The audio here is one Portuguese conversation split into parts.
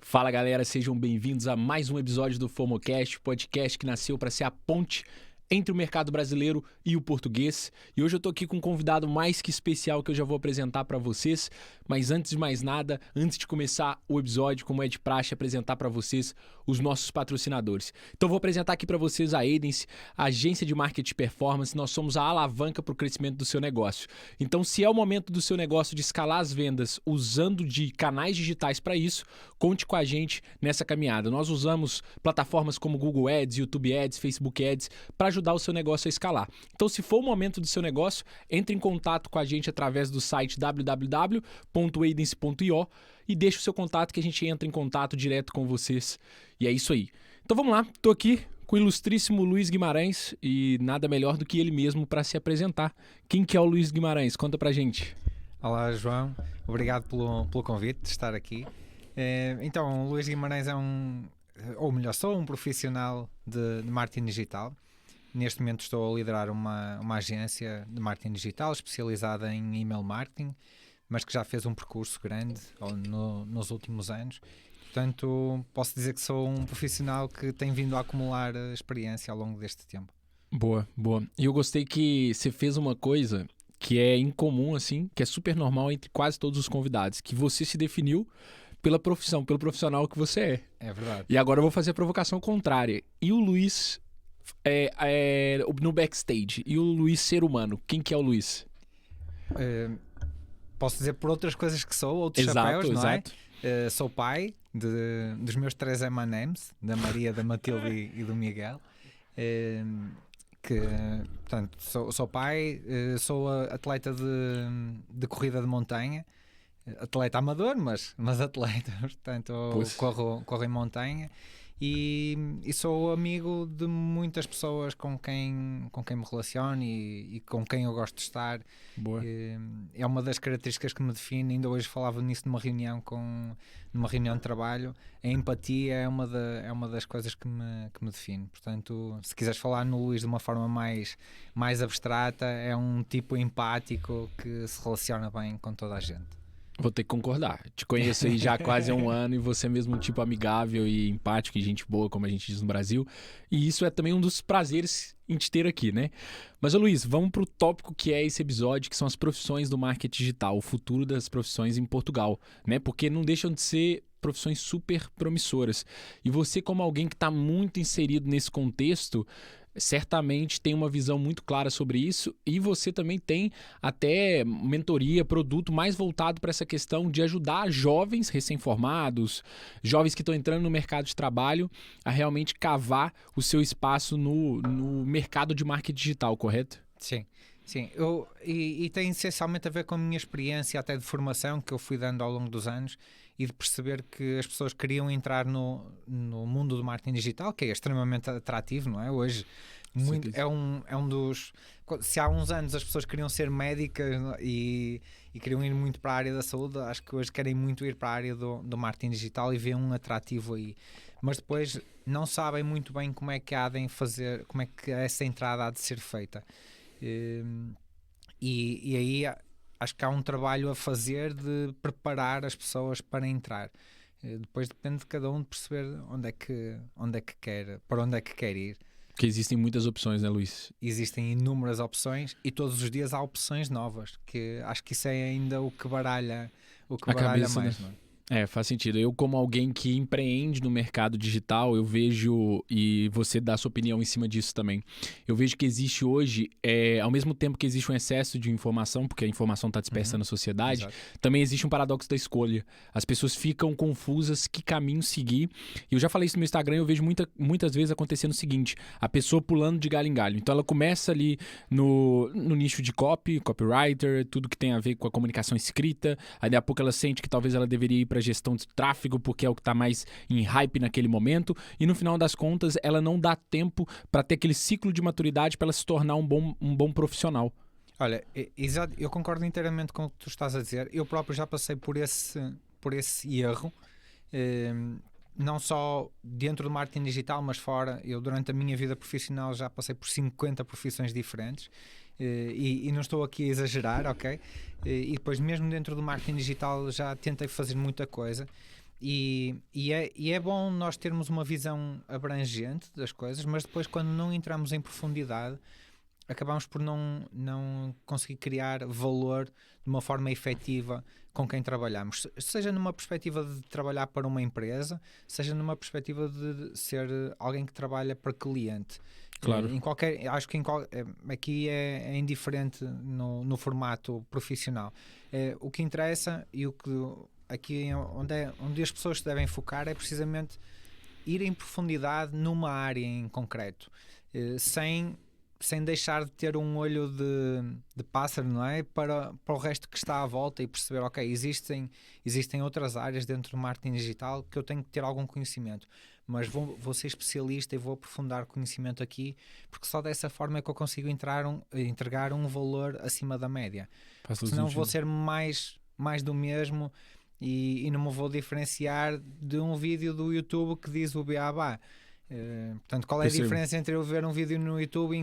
Fala galera, sejam bem-vindos a mais um episódio do FOMOcast, podcast que nasceu para ser a ponte entre o mercado brasileiro e o português. E hoje eu tô aqui com um convidado mais que especial que eu já vou apresentar para vocês. Mas antes de mais nada, antes de começar o episódio, como é de praxe, apresentar para vocês os nossos patrocinadores. Então vou apresentar aqui para vocês a Aidence, a agência de marketing performance. Nós somos a alavanca para o crescimento do seu negócio. Então se é o momento do seu negócio de escalar as vendas usando de canais digitais para isso, conte com a gente nessa caminhada. Nós usamos plataformas como Google Ads, YouTube Ads, Facebook Ads para ajudar o seu negócio a escalar. Então se for o momento do seu negócio, entre em contato com a gente através do site www.aidence.io e deixe o seu contato que a gente entra em contato direto com vocês. E é isso aí. Então vamos lá, estou aqui com o ilustríssimo Luiz Guimarães e nada melhor do que ele mesmo para se apresentar. Quem que é o Luiz Guimarães? Conta pra gente. Olá João, obrigado pelo convite de estar aqui. Então, o Luís Guimarães sou um profissional de marketing digital. Neste momento estou a liderar uma agência de marketing digital especializada em email marketing, mas que já fez um percurso grande nos últimos anos. Portanto, posso dizer que sou um profissional que tem vindo a acumular experiência ao longo deste tempo. Boa, boa. E eu gostei que você fez uma coisa que é incomum, assim, que é super normal entre quase todos os convidados, que você se definiu pela profissão, pelo profissional que você é. É verdade. E agora eu vou fazer a provocação contrária. E o Luiz no backstage? E o Luiz ser humano? Quem que é o Luiz? Posso dizer por outras coisas que sou, outros chapéus, não exato. é? Sou pai dos meus 3 M&M's, da Maria, da Matilde e do Miguel. Portanto, sou pai, sou atleta de corrida de montanha, atleta amador, mas atleta, portanto corro em montanha e sou amigo de muitas pessoas com quem me relaciono e com quem eu gosto de estar. Boa. É uma das características que me define. Ainda hoje falava nisso numa reunião de trabalho. A empatia é uma das coisas que me define. Portanto, se quiseres falar no Luís de uma forma mais abstrata, é um tipo empático que se relaciona bem com toda a gente. Vou ter que concordar. Te conheço aí já há quase um ano e você é mesmo um tipo amigável e empático e gente boa, como a gente diz no Brasil. E isso é também um dos prazeres em te ter aqui, né? Mas, ô Luiz, vamos pro tópico que é esse episódio, que são as profissões do marketing digital, o futuro das profissões em Portugal, né? Porque não deixam de ser profissões super promissoras. E você, como alguém que está muito inserido nesse contexto, certamente tem uma visão muito clara sobre isso e você também tem até mentoria, produto mais voltado para essa questão de ajudar jovens recém-formados, jovens que estão entrando no mercado de trabalho a realmente cavar o seu espaço no mercado de marketing digital, correto? Sim. E tem essencialmente a ver com a minha experiência até de formação que eu fui dando ao longo dos anos e de perceber que as pessoas queriam entrar no mundo do marketing digital, que é extremamente atrativo, não é? Hoje é um dos... Se há uns anos as pessoas queriam ser médicas e queriam ir muito para a área da saúde, acho que hoje querem muito ir para a área do marketing digital e veem um atrativo aí. Mas depois não sabem muito bem como é que há de fazer, como é que essa entrada há de ser feita. E aí acho que há um trabalho a fazer de preparar as pessoas para entrar. Depois depende de cada um de perceber para onde é que quer ir. Porque existem muitas opções, né, Luís? Existem inúmeras opções e todos os dias há opções novas, que acho que isso é ainda o que baralha cabeça, mais, né? não é? Faz sentido. Eu, como alguém que empreende no mercado digital, eu vejo, e você dá a sua opinião em cima disso também, eu vejo que existe hoje, ao mesmo tempo que existe um excesso de informação, porque a informação está dispersa na sociedade, Exato. também existe um paradoxo da escolha. As pessoas ficam confusas que caminho seguir. E eu já falei isso no meu Instagram, eu vejo muitas vezes acontecendo o seguinte, a pessoa pulando de galho em galho. Então ela começa ali no nicho de copywriter, tudo que tem a ver com a comunicação escrita, aí daqui a pouco ela sente que talvez ela deveria ir para gestão de tráfego, porque é o que está mais em hype naquele momento, e no final das contas ela não dá tempo para ter aquele ciclo de maturidade para ela se tornar um bom profissional. Olha, exato, eu concordo inteiramente com o que tu estás a dizer. Eu próprio já passei por esse erro, não só dentro do marketing digital, mas fora. Eu durante a minha vida profissional já passei por 50 profissões diferentes. E não estou aqui a exagerar, ok? E depois mesmo dentro do marketing digital já tentei fazer muita coisa E é bom nós termos uma visão abrangente das coisas, mas depois, quando não entramos em profundidade, acabamos por não conseguir criar valor de uma forma efetiva com quem trabalhamos. Seja numa perspectiva de trabalhar para uma empresa, seja numa perspectiva de ser alguém que trabalha para cliente. Claro. Acho que aqui é indiferente no formato profissional. O que interessa e o que aqui onde as pessoas se devem focar é precisamente ir em profundidade numa área em concreto, sem deixar de ter um olho de pássaro, não é? Para o resto que está à volta e perceber, ok, existem outras áreas dentro do marketing digital que eu tenho que ter algum conhecimento, mas vou ser especialista e vou aprofundar conhecimento aqui, porque só dessa forma é que eu consigo entregar um valor acima da média. Senão vou ser mais do mesmo e não me vou diferenciar de um vídeo do YouTube que diz o beabá. Portanto, qual é a diferença entre eu ver um vídeo no YouTube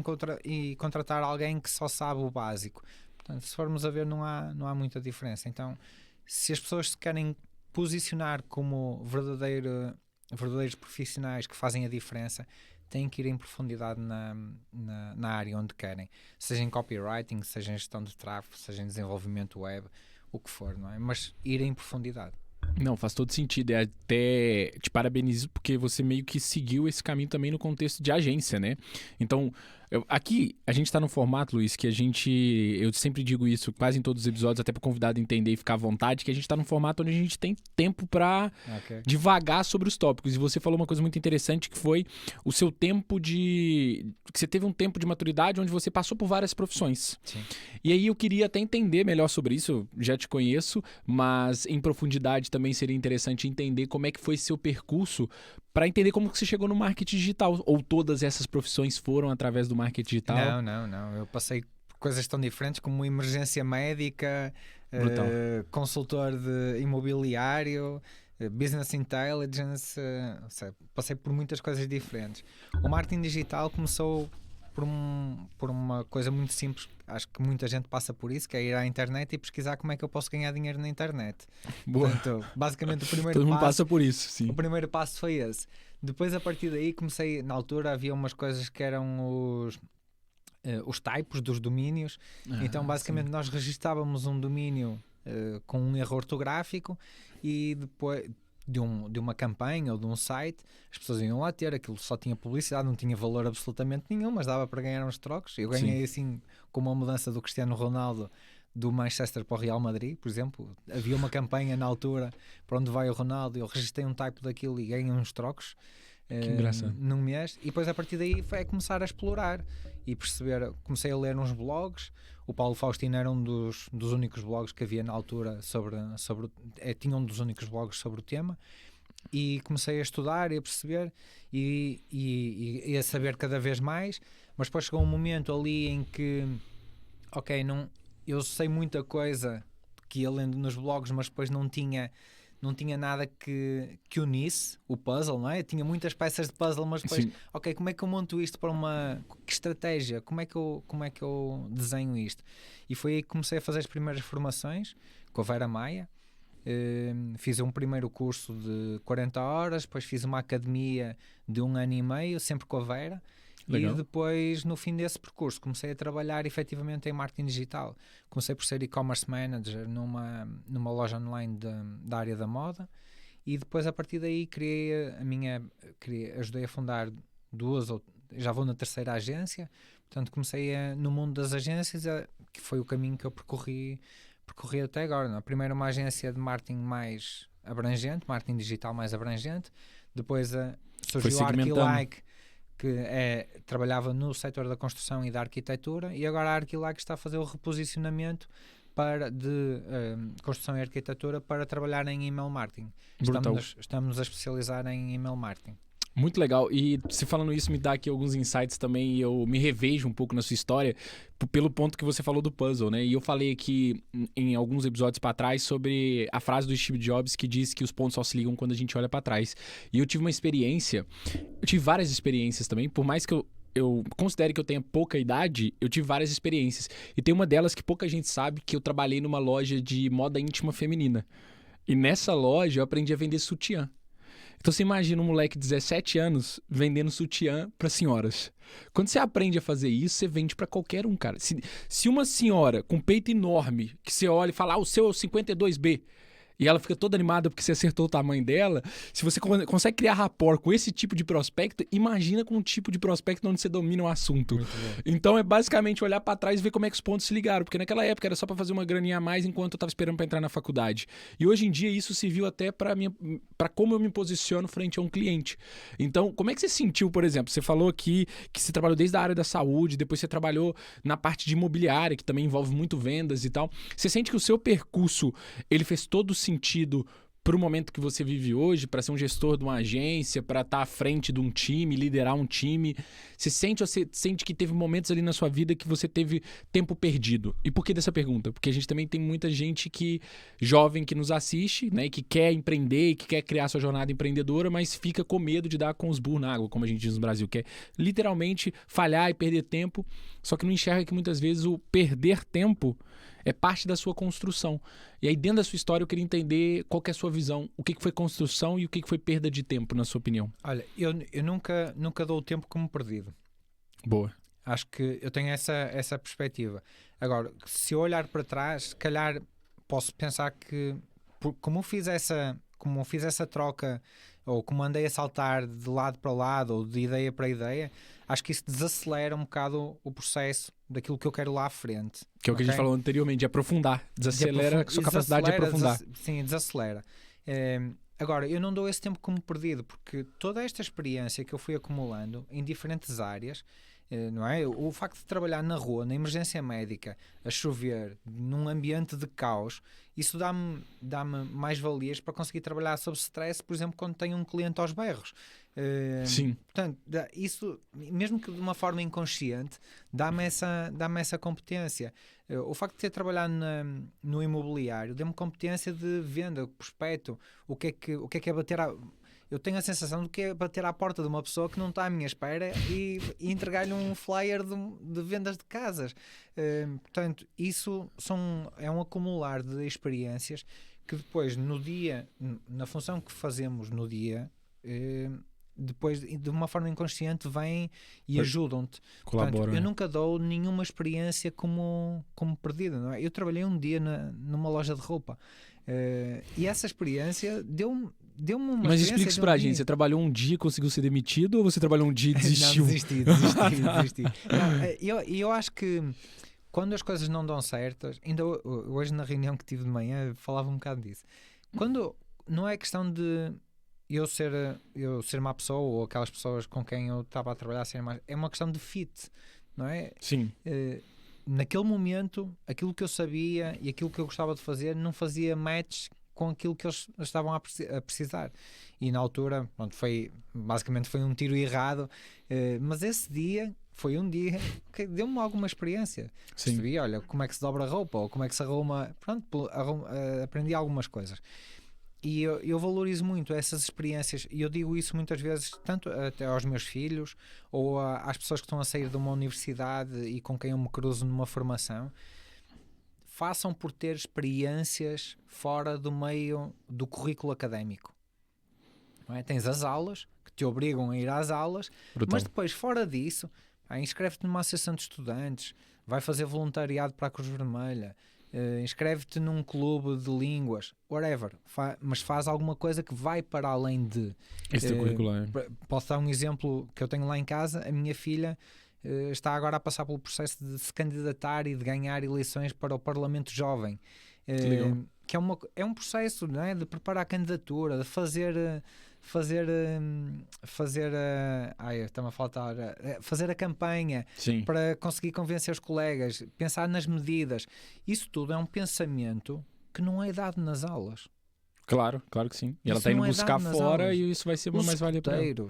e contratar alguém que só sabe o básico? Portanto, se formos a ver, não há muita diferença. Então, se as pessoas se querem posicionar como verdadeiros profissionais que fazem a diferença, têm que ir em profundidade na área onde querem, seja em copywriting, seja em gestão de tráfego, seja em desenvolvimento web, o que for, não é? Mas ir em profundidade. Não, faz todo sentido. Até te parabenizo porque você meio que seguiu esse caminho também no contexto de agência, né? Então, aqui a gente tá num formato, Luiz, que eu sempre digo isso quase em todos os episódios, até para o convidado entender e ficar à vontade, que a gente tá num formato onde a gente tem tempo para divagar sobre os tópicos. E você falou uma coisa muito interessante, que foi o seu tempo que você teve um tempo de maturidade onde você passou por várias profissões. Sim. E aí eu queria até entender melhor sobre isso, eu já te conheço, mas em profundidade também seria interessante entender como é que foi seu percurso para entender como que você chegou no marketing digital, ou todas essas profissões foram através do marketing digital. Não. Eu passei por coisas tão diferentes como emergência médica, consultor de imobiliário, business intelligence, passei por muitas coisas diferentes. O marketing digital começou por uma coisa muito simples, acho que muita gente passa por isso, que é ir à internet e pesquisar como é que eu posso ganhar dinheiro na internet. Boa. Portanto, basicamente Todo mundo passa por isso, sim. O primeiro passo foi esse. Depois, a partir daí, comecei, na altura havia umas coisas que eram os typos dos domínios. Então, basicamente, nós registávamos um domínio com um erro ortográfico e depois de uma campanha ou de um site, as pessoas iam lá ter, aquilo só tinha publicidade, não tinha valor absolutamente nenhum, mas dava para ganhar uns trocos. Eu ganhei assim, com uma mudança do Cristiano Ronaldo do Manchester para o Real Madrid, por exemplo. Havia uma campanha na altura para onde vai o Ronaldo, eu registrei um type daquilo e ganhei uns trocos num mês, e depois a partir daí foi começar a explorar e perceber. Comecei a ler uns blogs. O Paulo Faustino era um dos únicos blogs que havia na altura tinha um dos únicos blogs sobre o tema, e comecei a estudar e a perceber e a saber cada vez mais. Mas depois chegou um momento ali em que eu sei muita coisa que ia lendo nos blogs, mas depois não tinha nada que unisse o puzzle, não é? Eu tinha muitas peças de puzzle, mas depois, como é que eu monto isto para que estratégia? Como é que eu desenho isto? E foi aí que comecei a fazer as primeiras formações com a Vera Maia. Fiz um primeiro curso de 40 horas, depois fiz uma academia de 1 ano e meio, sempre com a Vera. Legal. E depois, no fim desse percurso, comecei a trabalhar efetivamente em marketing digital. Comecei por ser e-commerce manager numa loja online da área da moda, e depois, a partir daí, ajudei a fundar já vou na terceira agência. Portanto, comecei no mundo das agências, que foi o caminho que eu percorri até agora, não? Primeiro uma agência de marketing mais abrangente, marketing digital mais abrangente. Depois surgiu a Arquilike, que trabalhava no setor da construção e da arquitetura, e agora a Arquilike está a fazer o reposicionamento de construção e arquitetura para trabalhar em email marketing. Estamos a especializar em email marketing. Muito legal. E se falando isso, me dá aqui alguns insights também, e eu me revejo um pouco na sua história pelo ponto que você falou do puzzle, né? E eu falei aqui em alguns episódios para trás sobre a frase do Steve Jobs que diz que os pontos só se ligam quando a gente olha para trás. E eu tive várias experiências também, por mais que eu considere que eu tenha pouca idade, eu tive várias experiências. E tem uma delas que pouca gente sabe, que eu trabalhei numa loja de moda íntima feminina. E nessa loja eu aprendi a vender sutiã. Então você imagina um moleque de 17 anos vendendo sutiã para senhoras. Quando você aprende a fazer isso, você vende para qualquer um, cara. Se uma senhora com peito enorme, que você olha e fala, o seu é o 52B, e ela fica toda animada porque você acertou o tamanho dela, se você consegue criar rapport com esse tipo de prospecto, imagina com um tipo de prospecto onde você domina o assunto. Então é basicamente olhar para trás e ver como é que os pontos se ligaram, porque naquela época era só para fazer uma graninha a mais enquanto eu estava esperando para entrar na faculdade. E hoje em dia isso serviu até para como eu me posiciono frente a um cliente. Então, como é que você sentiu, por exemplo, você falou aqui que você trabalhou desde a área da saúde, depois você trabalhou na parte de imobiliária, que também envolve muito vendas e tal. Você sente que o seu percurso, ele fez todo sentido para o momento que você vive hoje, para ser um gestor de uma agência, para estar à frente de um time, liderar um time? Você sente que teve momentos ali na sua vida que você teve tempo perdido? E por que dessa pergunta? Porque a gente também tem muita gente jovem que nos assiste, né, que quer empreender e que quer criar sua jornada empreendedora, mas fica com medo de dar com os burros na água, como a gente diz no Brasil, que é literalmente falhar e perder tempo, só que não enxerga que muitas vezes o perder tempo é parte da sua construção. E aí, dentro da sua história, eu queria entender qual que é a sua visão. O que foi construção e o que foi perda de tempo, na sua opinião? Olha, eu nunca dou o tempo como perdido. Boa. Acho que eu tenho essa perspectiva. Agora, se eu olhar para trás, se calhar posso pensar que, como fiz essa troca, ou como andei a saltar de lado para lado, ou de ideia para ideia, acho que isso desacelera um bocado o processo daquilo que eu quero lá à frente. Que é o que a gente falou anteriormente, de aprofundar. Desacelera a sua capacidade de aprofundar. Sim, desacelera. Agora, eu não dou esse tempo como perdido, porque toda esta experiência que eu fui acumulando em diferentes áreas, não é? O facto de trabalhar na rua, na emergência médica, a chover, num ambiente de caos, isso dá-me mais valias para conseguir trabalhar sob stress, por exemplo, quando tenho um cliente aos berros. Sim. Portanto, isso, mesmo que de uma forma inconsciente, dá-me essa competência. O facto de ter trabalhado no imobiliário deu-me competência de venda, prospecto, o que é bater eu tenho a sensação de que é bater à porta de uma pessoa que não está à minha espera e entregar-lhe um flyer de vendas de casas. Portanto, isso é um acumular de experiências que depois, no dia, na função que fazemos no dia, depois, de uma forma inconsciente, vêm e ajudam-te. Portanto, eu nunca dou nenhuma experiência como perdida. Não é? Eu trabalhei um dia numa loja de roupa e essa experiência deu-me uma. Mas explica isso pra gente. Você trabalhou um dia e conseguiu ser demitido, ou você trabalhou um dia e desistiu? Não, desisti. Eu acho que quando as coisas não dão certas, ainda hoje na reunião que tive de manhã falava um bocado disso. Quando não é questão de eu ser má pessoa, ou aquelas pessoas com quem eu estava a trabalhar serem mais, é uma questão de fit, não é? Sim. Naquele momento, aquilo que eu sabia e aquilo que eu gostava de fazer não fazia match com aquilo que eles estavam a precisar. E na altura, pronto, basicamente foi um tiro errado, mas esse dia foi um dia que deu-me alguma experiência. Sim. Percebi, olha, como é que se dobra a roupa, ou como é que se arruma. Pronto, aprendi algumas coisas. E eu valorizo muito essas experiências, e eu digo isso muitas vezes, tanto até aos meus filhos, ou às pessoas que estão a sair de uma universidade e com quem eu me cruzo numa formação. Façam por ter experiências fora do meio do currículo académico. Não é? Tens as aulas, que te obrigam a ir às aulas, Brutal. mas depois, fora disso, inscreve-te numa associação de estudantes, vai fazer voluntariado para a Cruz Vermelha, inscreve-te num clube de línguas, whatever, mas faz alguma coisa que vai para além de... Extracurricular. Posso dar um exemplo que eu tenho lá em casa. A minha filha está agora a passar pelo processo de se candidatar e de ganhar eleições para o Parlamento Jovem, que é um processo, não é? De preparar a candidatura, de fazer está-me a faltar, fazer a campanha. Sim. Para conseguir convencer os colegas, pensar nas medidas. Isso tudo é um pensamento que não é dado nas aulas. Claro que sim. E ela está indo buscar fora aulas. E isso vai ser uma mais-valia para ela.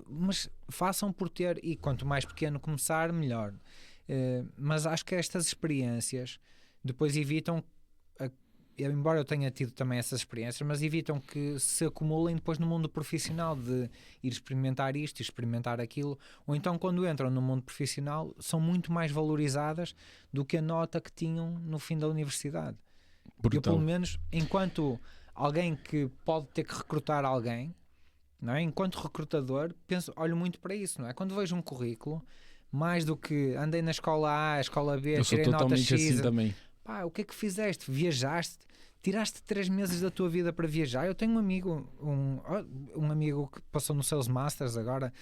Mas façam por ter, e quanto mais pequeno começar, melhor. Mas acho que estas experiências depois evitam, embora eu tenha tido também essas experiências, mas evitam que se acumulem depois no mundo profissional, de ir experimentar isto, experimentar aquilo, ou então quando entram no mundo profissional são muito mais valorizadas do que a nota que tinham no fim da universidade. Eu, pelo menos, enquanto alguém que pode ter que recrutar alguém, não é? Enquanto recrutador, olho muito para isso, não é? Quando vejo um currículo, mais do que andei na escola A, escola B, tirei nota X, assim também. Pá, o que é que fizeste? Viajaste? Tiraste 3 meses da tua vida para viajar? Eu tenho um amigo, um amigo que passou no Sales Masters agora,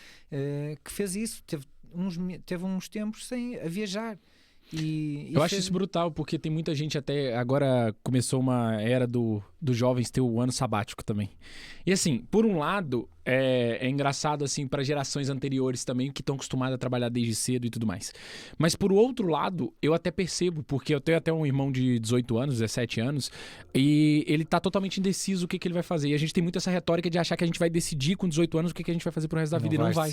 que fez isso, teve uns tempos a viajar. Eu acho isso brutal, porque tem muita gente até... Agora começou uma era dos jovens ter o ano sabático também. E assim, por um lado, é engraçado assim para gerações anteriores também, que estão acostumadas a trabalhar desde cedo e tudo mais. Mas por outro lado, eu até percebo, porque eu tenho até um irmão de 18 anos, 17 anos, e ele tá totalmente indeciso o que ele vai fazer. E a gente tem muito essa retórica de achar que a gente vai decidir com 18 anos o que a gente vai fazer pro resto da vida, e não vai.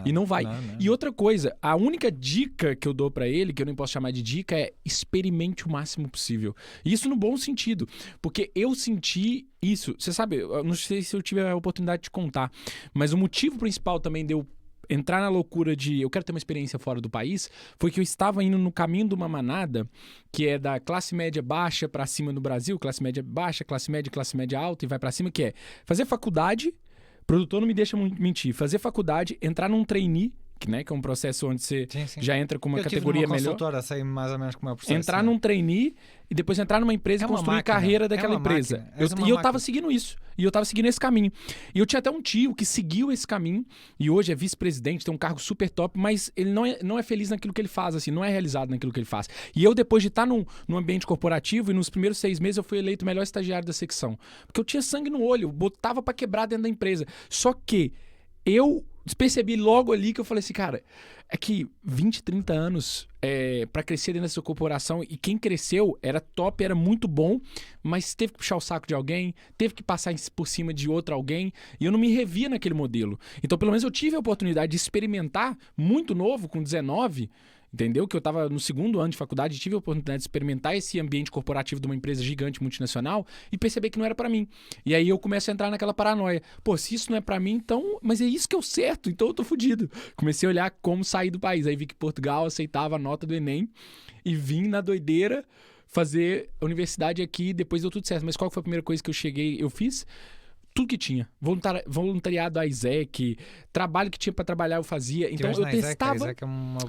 E não vai. Não. E outra coisa, a única dica que eu dou para ele, que eu nem posso chamar de dica, é experimente o máximo possível. E isso no bom sentido, porque eu senti isso. Você sabe, eu não sei se eu tive a oportunidade de contar, mas o motivo principal também de eu entrar na loucura de eu quero ter uma experiência fora do país foi que eu estava indo no caminho de uma manada que é da classe média baixa para cima no Brasil, classe média baixa, classe média alta e vai para cima, que é fazer faculdade, produtor não me deixa mentir, fazer faculdade, entrar num trainee, que é um processo onde você já entra com uma categoria melhor. Consultora, sei mais ou menos como é o processo. Entrar num trainee e depois entrar numa empresa e construir carreira daquela empresa. E eu tava seguindo isso. E eu tava seguindo esse caminho. E eu tinha até um tio que seguiu esse caminho e hoje é vice-presidente, tem um cargo super top, mas ele não é feliz naquilo que ele faz, assim, não é realizado naquilo que ele faz. E eu, depois de estar num ambiente corporativo, e nos primeiros 6 meses eu fui eleito o melhor estagiário da secção. Porque eu tinha sangue no olho, eu botava pra quebrar dentro da empresa. Só que eu percebi logo ali que eu falei assim, cara, é que 20, 30 anos para crescer dentro dessa corporação, e quem cresceu era top, era muito bom, mas teve que puxar o saco de alguém, teve que passar por cima de outro alguém, e eu não me revia naquele modelo. Então, pelo menos eu tive a oportunidade de experimentar, muito novo, com 19, entendeu? Que eu estava no 2º ano de faculdade, tive a oportunidade de experimentar esse ambiente corporativo de uma empresa gigante multinacional e perceber que não era para mim. E aí eu começo a entrar naquela paranoia. Pô, se isso não é para mim, então... Mas é isso que é o certo, então eu tô fudido. Comecei a olhar como sair do país. Aí vi que Portugal aceitava a nota do Enem e vim na doideira fazer a universidade aqui, depois deu tudo certo. Mas qual foi a primeira coisa que eu fiz? Tudo que tinha. Voluntariado a ISEC, trabalho que tinha para trabalhar eu fazia. Então eu testava. A ISEC é uma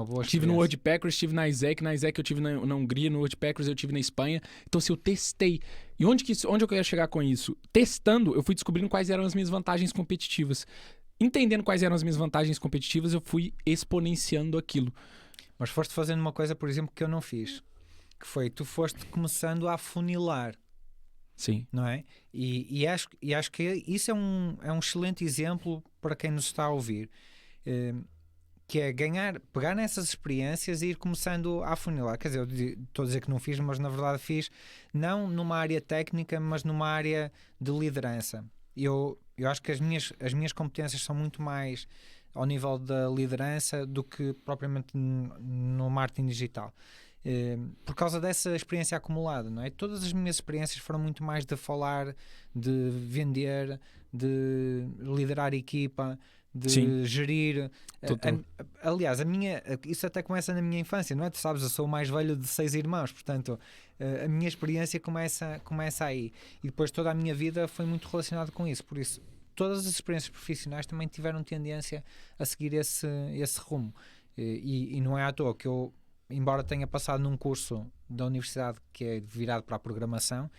boa tive no WordPackers, tive na ISEC eu tive na Hungria, no WordPackers eu tive na Espanha. Então assim, eu testei. E onde eu queria chegar com isso? Testando, eu fui descobrindo quais eram as minhas vantagens competitivas. Entendendo quais eram as minhas vantagens competitivas, eu fui exponenciando aquilo. Mas foste fazendo uma coisa, por exemplo, que eu não fiz. Que foi, tu foste começando a afunilar. Sim. Não é? E acho que isso é um excelente exemplo para quem nos está a ouvir, que é pegar nessas experiências e ir começando a afunilar. Quer dizer, eu estou a dizer que não fiz, mas na verdade fiz, não numa área técnica, mas numa área de liderança. Eu acho que as minhas competências são muito mais ao nível da liderança do que propriamente no marketing digital. Por causa dessa experiência acumulada, não é? Todas as minhas experiências foram muito mais de falar, de vender, de liderar equipa, de gerir. Aliás, isso até começa na minha infância, não é? Tu sabes, eu sou o mais velho de 6 irmãos, portanto, a minha experiência começa aí. E depois toda a minha vida foi muito relacionada com isso. Por isso, todas as experiências profissionais também tiveram tendência a seguir esse rumo. E não é à toa que eu, embora tenha passado num curso da universidade que é virado para a programação,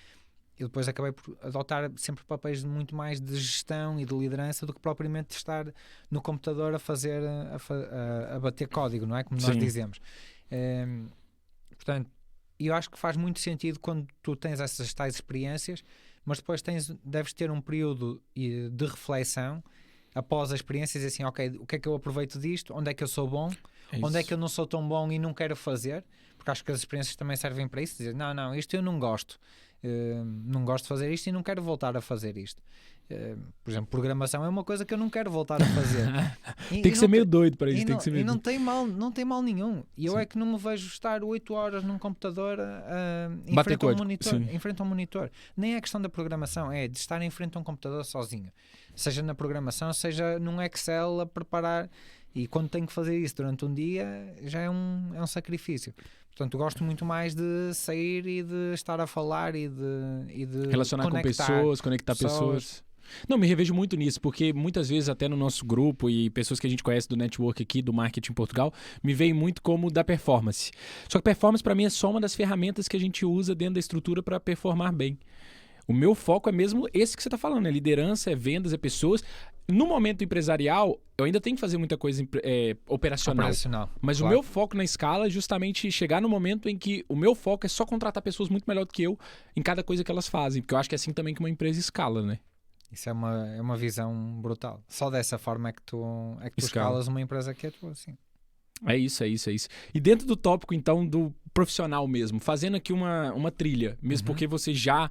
eu depois acabei por adotar sempre papéis muito mais de gestão e de liderança do que propriamente de estar no computador a bater código, não é? Como nós dizemos. Portanto, eu acho que faz muito sentido quando tu tens essas tais experiências, mas depois deves ter um período de reflexão após a experiência e dizer assim, ok, o que é que eu aproveito disto? Onde é que eu sou bom? Onde é que eu não sou tão bom e não quero fazer? Porque acho que as experiências também servem para isso, dizer, não, isto eu não gosto. Não gosto de fazer isto e não quero voltar a fazer isto. Por exemplo, programação é uma coisa que eu não quero voltar a fazer. Tem que ser meio doido para isso. E não tem mal nenhum. E eu é que não me vejo estar 8 horas num computador em frente a um monitor. Nem é questão da programação, é de estar em frente a um computador sozinho. Seja na programação, seja num Excel a preparar. E quando tenho que fazer isso durante um dia, já é um sacrifício. Portanto, gosto muito mais de sair e de estar a falar e de Relacionar com pessoas, conectar pessoas. Não, me revejo muito nisso, porque muitas vezes até no nosso grupo e pessoas que a gente conhece do network aqui, do marketing em Portugal, me veem muito como da performance. Só que performance para mim é só uma das ferramentas que a gente usa dentro da estrutura para performar bem. O meu foco é mesmo esse que você está falando, é liderança, é vendas, é pessoas. No momento empresarial, eu ainda tenho que fazer muita coisa operacional. Mas claro, o meu foco na escala é justamente chegar no momento em que o meu foco é só contratar pessoas muito melhor do que eu em cada coisa que elas fazem. Porque eu acho que é assim também que uma empresa escala, né? Isso é uma visão brutal. Só dessa forma é que tu escalas uma empresa que é tua, assim. É isso. E dentro do tópico, então, do profissional mesmo, fazendo aqui uma trilha, mesmo porque você já...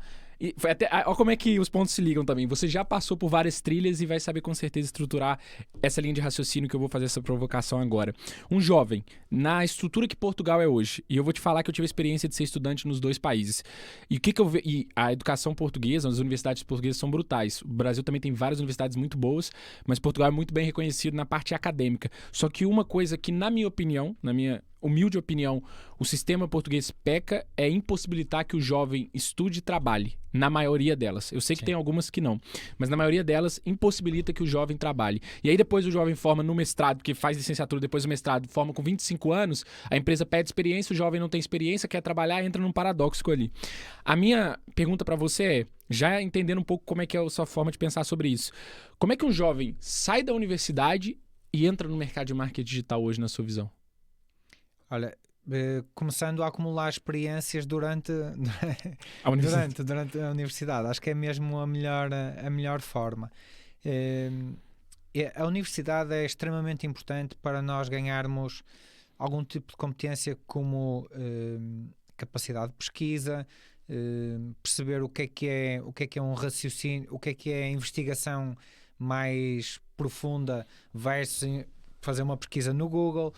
Olha como é que os pontos se ligam também. Você já passou por várias trilhas e vai saber com certeza estruturar essa linha de raciocínio que eu vou fazer essa provocação agora. Um jovem, na estrutura que Portugal é hoje, e eu vou te falar que eu tive a experiência de ser estudante nos 2 países. E o que eu vejo? E a educação portuguesa, as universidades portuguesas são brutais. O Brasil também tem várias universidades muito boas, mas Portugal é muito bem reconhecido na parte acadêmica. Só que uma coisa que, na minha opinião, na minha humilde opinião, o sistema português peca é impossibilitar que o jovem estude e trabalhe, na maioria delas. Eu sei que tem algumas que não, mas na maioria delas impossibilita que o jovem trabalhe. E aí depois o jovem forma no mestrado, que faz licenciatura, depois do mestrado, forma com 25 anos, a empresa pede experiência, o jovem não tem experiência, quer trabalhar, entra num paradoxo ali. A minha pergunta para você é, já entendendo um pouco como é que é a sua forma de pensar sobre isso, como é que um jovem sai da universidade e entra no mercado de marketing digital hoje, na sua visão? Olha, começando a acumular experiências durante a universidade. Acho que é mesmo a melhor forma. A universidade é extremamente importante para nós ganharmos algum tipo de competência como capacidade de pesquisa, perceber o que é um raciocínio, o que é a investigação mais profunda versus fazer uma pesquisa no Google.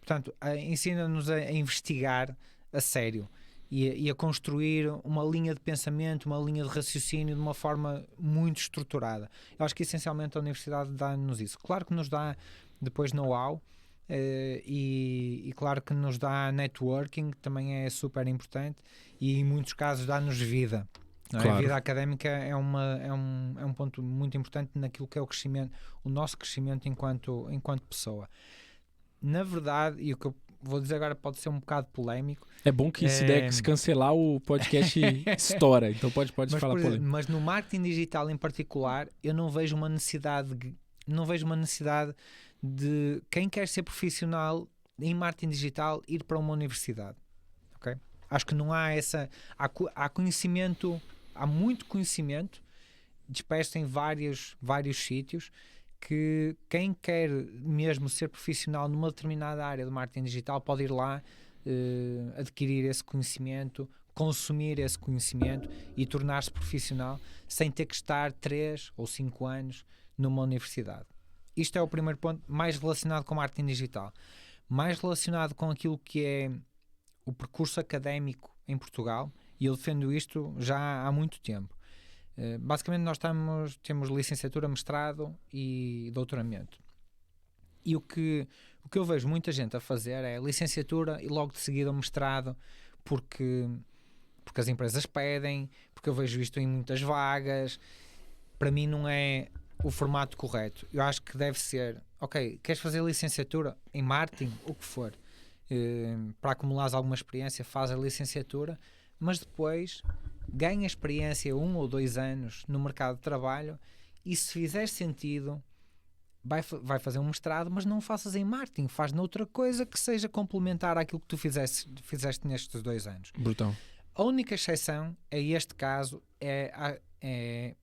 Portanto, ensina-nos a investigar a sério e a construir uma linha de pensamento, uma linha de raciocínio de uma forma muito estruturada. Eu acho que essencialmente a universidade dá-nos isso. Claro que nos dá depois know-how e claro que nos dá networking, que também é super importante, e em muitos casos dá-nos vida. Não é? Claro. A vida académica é um ponto muito importante naquilo que é o nosso crescimento enquanto pessoa. Na verdade, e o que eu vou dizer agora pode ser um bocado polémico. É bom que se cancelar o podcast estoura, então pode falar polêmico. Mas no marketing digital em particular, eu não vejo uma necessidade de quem quer ser profissional em marketing digital ir para uma universidade. Okay? Acho que não há há conhecimento, há muito conhecimento disperso em vários sítios, que quem quer mesmo ser profissional numa determinada área do marketing digital pode ir lá, adquirir esse conhecimento, consumir esse conhecimento e tornar-se profissional sem ter que estar 3 ou 5 anos numa universidade. Isto é o primeiro ponto, mais relacionado com o marketing digital, mais relacionado com aquilo que é o percurso académico em Portugal, e eu defendo isto já há muito tempo. Basicamente nós temos licenciatura, mestrado e doutoramento, e o que eu vejo muita gente a fazer é licenciatura e logo de seguida o mestrado, porque as empresas pedem, porque eu vejo isto em muitas vagas. Para mim não é o formato correto. Eu acho que deve ser, ok, queres fazer licenciatura em marketing, o que for, para acumulares alguma experiência, faz a licenciatura, mas depois ganha experiência 1 ou 2 anos no mercado de trabalho, e se fizer sentido vai fazer um mestrado, mas não faças em marketing, faz noutra coisa que seja complementar àquilo que tu fizeste nestes 2 anos. Brutal. A única exceção a este caso é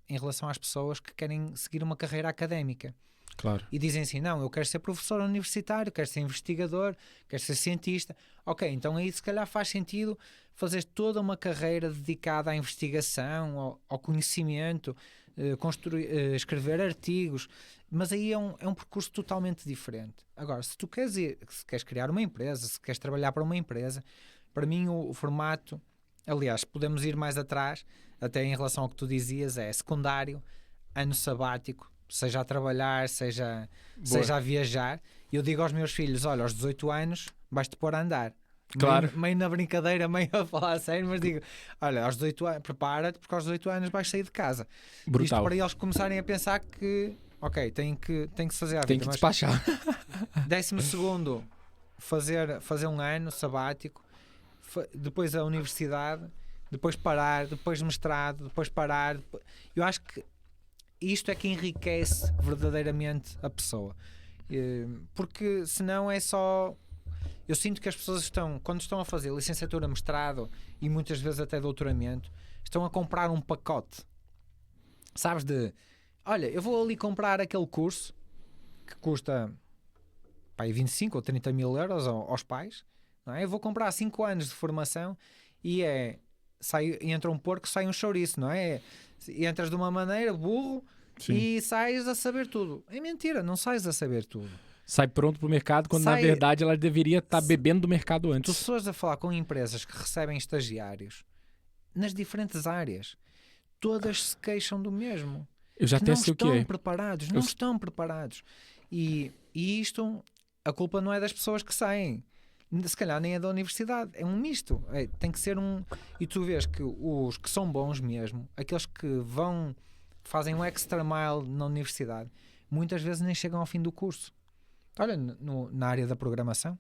em relação às pessoas que querem seguir uma carreira académica. Claro. E dizem assim, não, eu quero ser professor universitário, quero ser investigador, quero ser cientista. Ok, então aí se calhar faz sentido fazer toda uma carreira dedicada à investigação, ao conhecimento, escrever artigos, mas aí é um percurso totalmente diferente. Agora, se queres criar uma empresa, se queres trabalhar para uma empresa, para mim o formato, aliás, podemos ir mais atrás, até em relação ao que tu dizias, é secundário, ano sabático, seja a trabalhar, seja a viajar. E eu digo aos meus filhos, olha, aos 18 anos vais-te pôr a andar. Claro. Meio na brincadeira, meio a falar a sério, mas digo, olha, aos 18 anos, prepara-te, porque aos 18 anos vais sair de casa. Brutal. Isto para eles começarem a pensar que, ok, tem que se fazer a vida. Tem que despachar. 12º, fazer um ano sabático, depois a universidade, depois parar, depois mestrado, depois parar. Eu acho que isto é que enriquece verdadeiramente a pessoa. Porque senão é só... Eu sinto que as pessoas quando estão a fazer licenciatura, mestrado e muitas vezes até doutoramento, estão a comprar um pacote. Sabes olha, eu vou ali comprar aquele curso que custa 25 ou 30 mil euros aos pais, não é? Eu vou comprar 5 anos de formação e entra um porco, sai um chouriço, não é? Entras de uma maneira, burro, sim, e sais a saber tudo. É mentira, não sais a saber tudo. Sai pronto para o mercado, quando na verdade ela deveria estar bebendo do mercado antes. Tu pessoas a falar com empresas que recebem estagiários nas diferentes áreas, todas se queixam do mesmo. Eu já até sei o que é. Não estão preparados. E isto, a culpa não é das pessoas que saem. Se calhar nem é da universidade. É um misto. Tem que ser um... E tu vês que os que são bons mesmo, aqueles que fazem um extra mile na universidade, muitas vezes nem chegam ao fim do curso. Olha, na área da programação.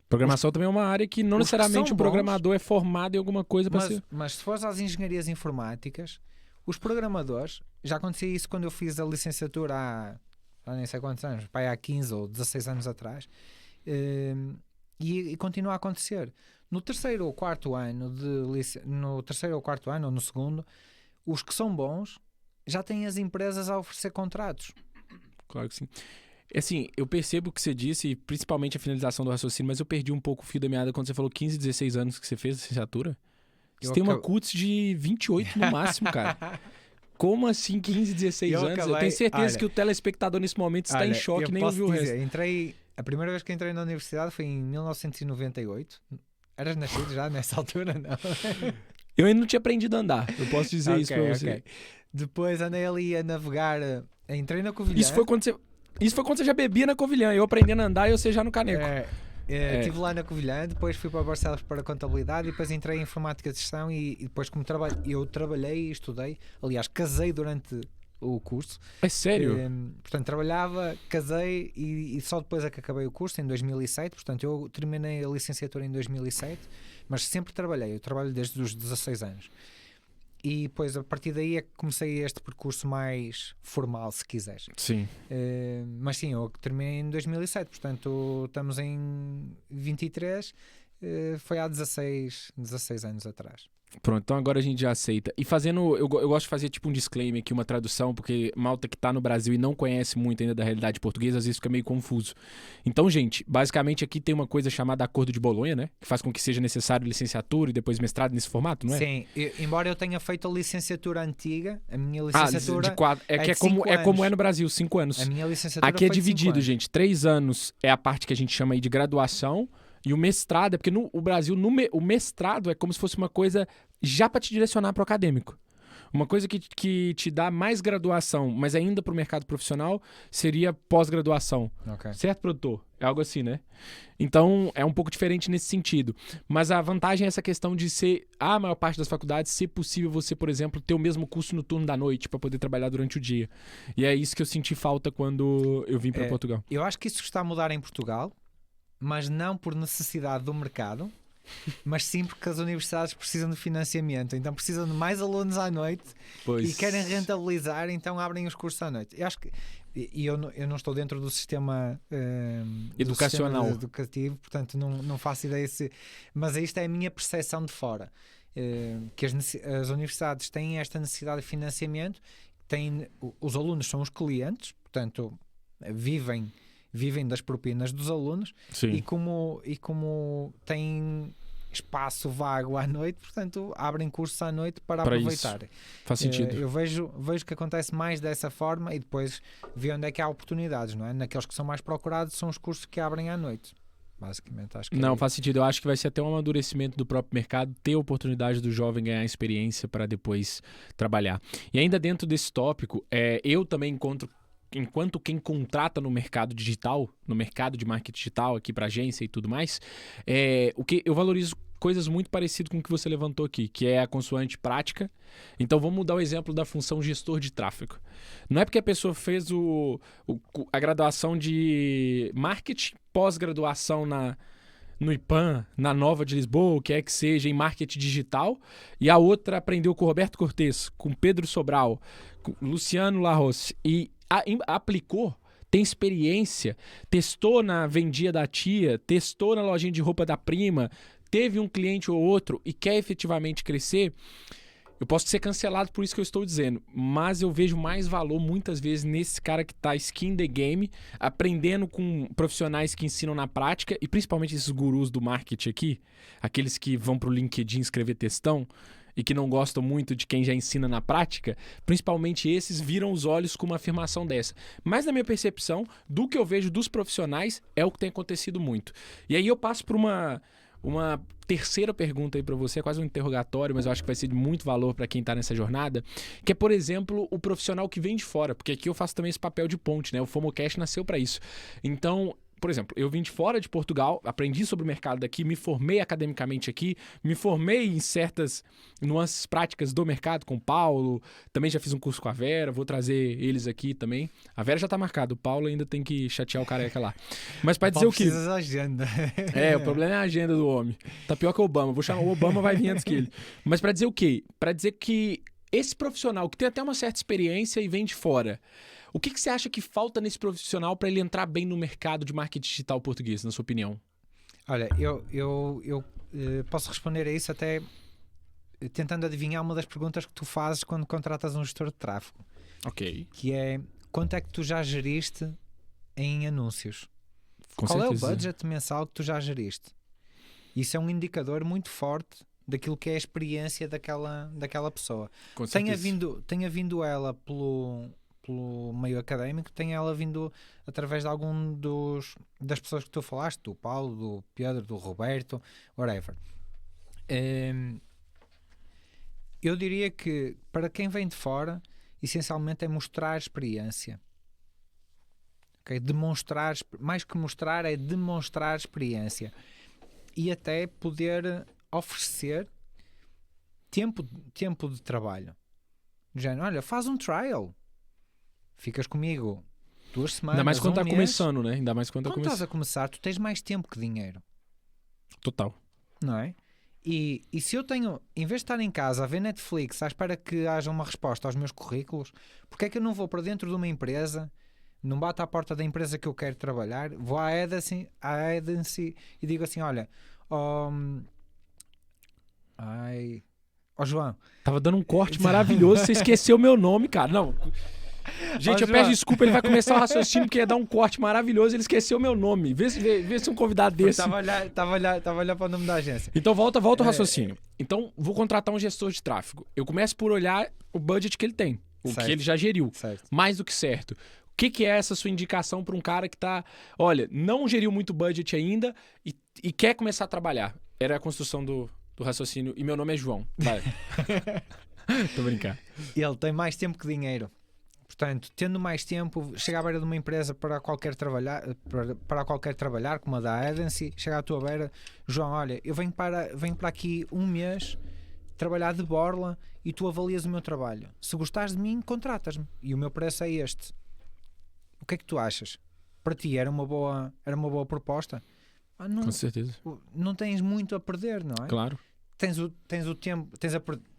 Programação também é uma área que não necessariamente o programador é formado em alguma coisa para ser... Mas se fores às engenharias informáticas, os programadores, já acontecia isso quando eu fiz a licenciatura há nem sei quantos anos, há 15 ou 16 anos atrás, e continua a acontecer. No terceiro ou quarto ano, ou no segundo, os que são bons já têm as empresas a oferecer contratos. Claro que sim. Assim, eu percebo o que você disse, principalmente a finalização do raciocínio, mas eu perdi um pouco o fio da meada quando você falou 15, 16 anos que você fez a licenciatura. Você tem uma CUTS de 28 no máximo, cara. Como assim 15, 16 anos? Eu tenho certeza que o telespectador nesse momento está em choque, nem ouviu o resto. A primeira vez que entrei na universidade foi em 1998. Eras nascido já nessa altura, não? Eu ainda não tinha aprendido a andar, eu posso dizer isso pra você. Okay. Depois andei ali a navegar, entrei na Covilhã. Isso foi quando você já bebia na Covilhã, eu aprendendo a andar e você já no Caneco. Estive lá na Covilhã, depois fui para Barcelos para a contabilidade e depois entrei em informática de gestão e depois como eu trabalhei e estudei, aliás casei durante o curso. É sério? Portanto trabalhava, casei e só depois é que acabei o curso em 2007, portanto eu terminei a licenciatura em 2007, mas sempre trabalhei, eu trabalho desde os 16 anos. E depois, a partir daí, é que comecei este percurso mais formal, se quiseres. Sim. Mas sim, eu terminei em 2007, portanto, estamos em 23, foi há 16 anos atrás. Pronto, então agora a gente já aceita. E fazendo, eu gosto de fazer tipo um disclaimer aqui, uma tradução, porque malta que tá no Brasil e não conhece muito ainda da realidade portuguesa, às vezes fica meio confuso. Então, gente, basicamente aqui tem uma coisa chamada Acordo de Bolonha, né? Que faz com que seja necessário licenciatura e depois mestrado nesse formato, não é? Sim, embora eu tenha feito a licenciatura antiga, a minha licenciatura como é no Brasil, 5 anos. A minha licenciatura aqui é dividido, gente. 3 anos é a parte que a gente chama aí de graduação. E o mestrado, é porque no Brasil, o mestrado é como se fosse uma coisa já para te direcionar para o acadêmico. Uma coisa que te dá mais graduação, mas ainda para o mercado profissional, seria pós-graduação. Okay. Certo, produtor? É algo assim, né? Então, é um pouco diferente nesse sentido. Mas a vantagem é essa questão de ser, a maior parte das faculdades, ser possível você, por exemplo, ter o mesmo curso no turno da noite para poder trabalhar durante o dia. E é isso que eu senti falta quando eu vim para Portugal. Eu acho que isso está a mudar em Portugal, mas não por necessidade do mercado, mas sim porque as universidades precisam de financiamento, então precisam de mais alunos à noite e querem rentabilizar, então abrem os cursos à noite. Eu acho que eu não estou dentro do sistema educacional, educativo, portanto não faço ideia mas isto é a minha percepção de fora, que as universidades têm esta necessidade de financiamento, os alunos são os clientes, portanto vivem das propinas dos alunos. Sim. E como têm espaço vago à noite, portanto abrem cursos à noite para aproveitar. Isso. Faz sentido. Eu vejo que acontece mais dessa forma e depois vê onde é que há oportunidades, não é? Naqueles que são mais procurados são os cursos que abrem à noite. basicamente. Acho que Não, faz sentido. Eu acho que vai ser até um amadurecimento do próprio mercado, ter a oportunidade do jovem ganhar experiência para depois trabalhar. E ainda dentro desse tópico, eu também enquanto quem contrata no mercado digital, no mercado de marketing digital, aqui para agência e tudo mais, o que eu valorizo coisas muito parecidas com o que você levantou aqui, que é a consoante prática. Então vamos mudar o exemplo da função gestor de tráfego. Não é porque a pessoa fez a graduação de marketing, pós-graduação no IPAM, na Nova de Lisboa, o que é que seja, em marketing digital, e a outra aprendeu com o Roberto Cortes, com Pedro Sobral, com Luciano Larros, e aplicou, tem experiência, testou na vendia da tia, testou na lojinha de roupa da prima, teve um cliente ou outro e quer efetivamente crescer, eu posso ser cancelado por isso que eu estou dizendo, mas eu vejo mais valor muitas vezes nesse cara que está skin the game, aprendendo com profissionais que ensinam na prática, e principalmente esses gurus do marketing aqui, aqueles que vão para o LinkedIn escrever textão e que não gostam muito de quem já ensina na prática, principalmente esses viram os olhos com uma afirmação dessa. Mas na minha percepção, do que eu vejo dos profissionais, é o que tem acontecido muito. E aí eu passo por uma terceira pergunta aí para você, é quase um interrogatório, mas eu acho que vai ser de muito valor para quem está nessa jornada, que é, por exemplo, o profissional que vem de fora, porque aqui eu faço também esse papel de ponte, né? O FOMOcast nasceu para isso. Então, por exemplo, eu vim de fora de Portugal, aprendi sobre o mercado daqui, me formei academicamente aqui, me formei em certas nuances práticas do mercado com o Paulo, também já fiz um curso com a Vera, vou trazer eles aqui também. A Vera já tá marcada, o Paulo ainda tem que chatear o careca lá. Mas para dizer o quê? Precisa da agenda. O problema é a agenda do homem. Tá pior que o Obama, vou chamar o Obama, vai vir antes que ele. Mas para dizer o quê? Para dizer que esse profissional que tem até uma certa experiência e vem de fora, o que você acha que falta nesse profissional para ele entrar bem no mercado de marketing digital português, na sua opinião? Olha, eu posso responder a isso até tentando adivinhar uma das perguntas que tu fazes quando contratas um gestor de tráfego. Ok. Que é, quanto é que tu já geriste em anúncios? Com Qual certeza. é o budget mensal que tu já geriste? Isso é um indicador muito forte daquilo que é a experiência daquela pessoa. Com Tenha certeza. vindo ela pelo meio académico, tenha ela vindo através de algum das pessoas que tu falaste, do Paulo, do Pedro, do Roberto, whatever. Eu diria que para quem vem de fora, essencialmente é mostrar experiência. Okay? Demonstrar, mais que mostrar, é demonstrar experiência e até poder oferecer tempo de trabalho. Já, olha, faz um trial. Ficas comigo 2 semanas, Ainda mais quando mês. começando, né? Ainda mais quando estás a começar, tu tens mais tempo que dinheiro. Total. Não é? E se eu tenho, em vez de estar em casa a ver Netflix à espera que haja uma resposta aos meus currículos, porque é que eu não vou para dentro de uma empresa, não bato à porta da empresa que eu quero trabalhar, vou à agency e digo assim, olha, João, tava dando um corte maravilhoso, você esqueceu o meu nome, cara. Não. Gente, eu peço desculpa, ele vai começar o raciocínio porque ia dar um corte maravilhoso, ele esqueceu o meu nome. Vê se um convidado desse... Tava a olhar para o nome da agência. Então volta o raciocínio. Então vou contratar um gestor de tráfego. Eu começo por olhar o budget que ele tem, o que ele já geriu. Certo. Mais do que certo. O que é essa sua indicação para um cara que tá, olha, não geriu muito budget ainda e quer começar a trabalhar? Era a construção do raciocínio. E meu nome é João. Vai. Tô brincando. Ele tem mais tempo que dinheiro. Portanto, tendo mais tempo, chega à beira de uma empresa para qualquer trabalhar, como a da Agency, chega à tua beira, João, olha, eu venho para aqui um mês trabalhar de borla e tu avalias o meu trabalho. Se gostares de mim, contratas-me. E o meu preço é este. O que é que tu achas? Para ti era uma boa proposta? Com certeza. Não tens muito a perder, não é? Claro. Tens o tempo,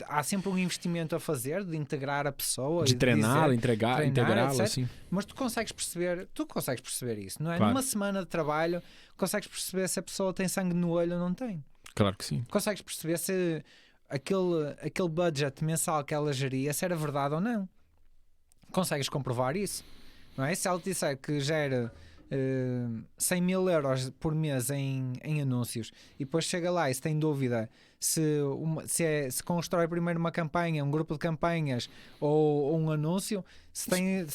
há sempre um investimento a fazer de integrar a pessoa, de treiná-la, integrá-la, etc. assim. Mas tu consegues perceber isso, não é? Claro. Numa semana de trabalho, consegues perceber se a pessoa tem sangue no olho ou não tem. Claro que sim. Consegues perceber se aquele budget mensal que ela geria, se era verdade ou não. Consegues comprovar isso, não é? Se ela te disser que gera 100 mil euros por mês em anúncios e depois chega lá e se tem dúvida se constrói primeiro uma campanha, um grupo de campanhas ou um anúncio, se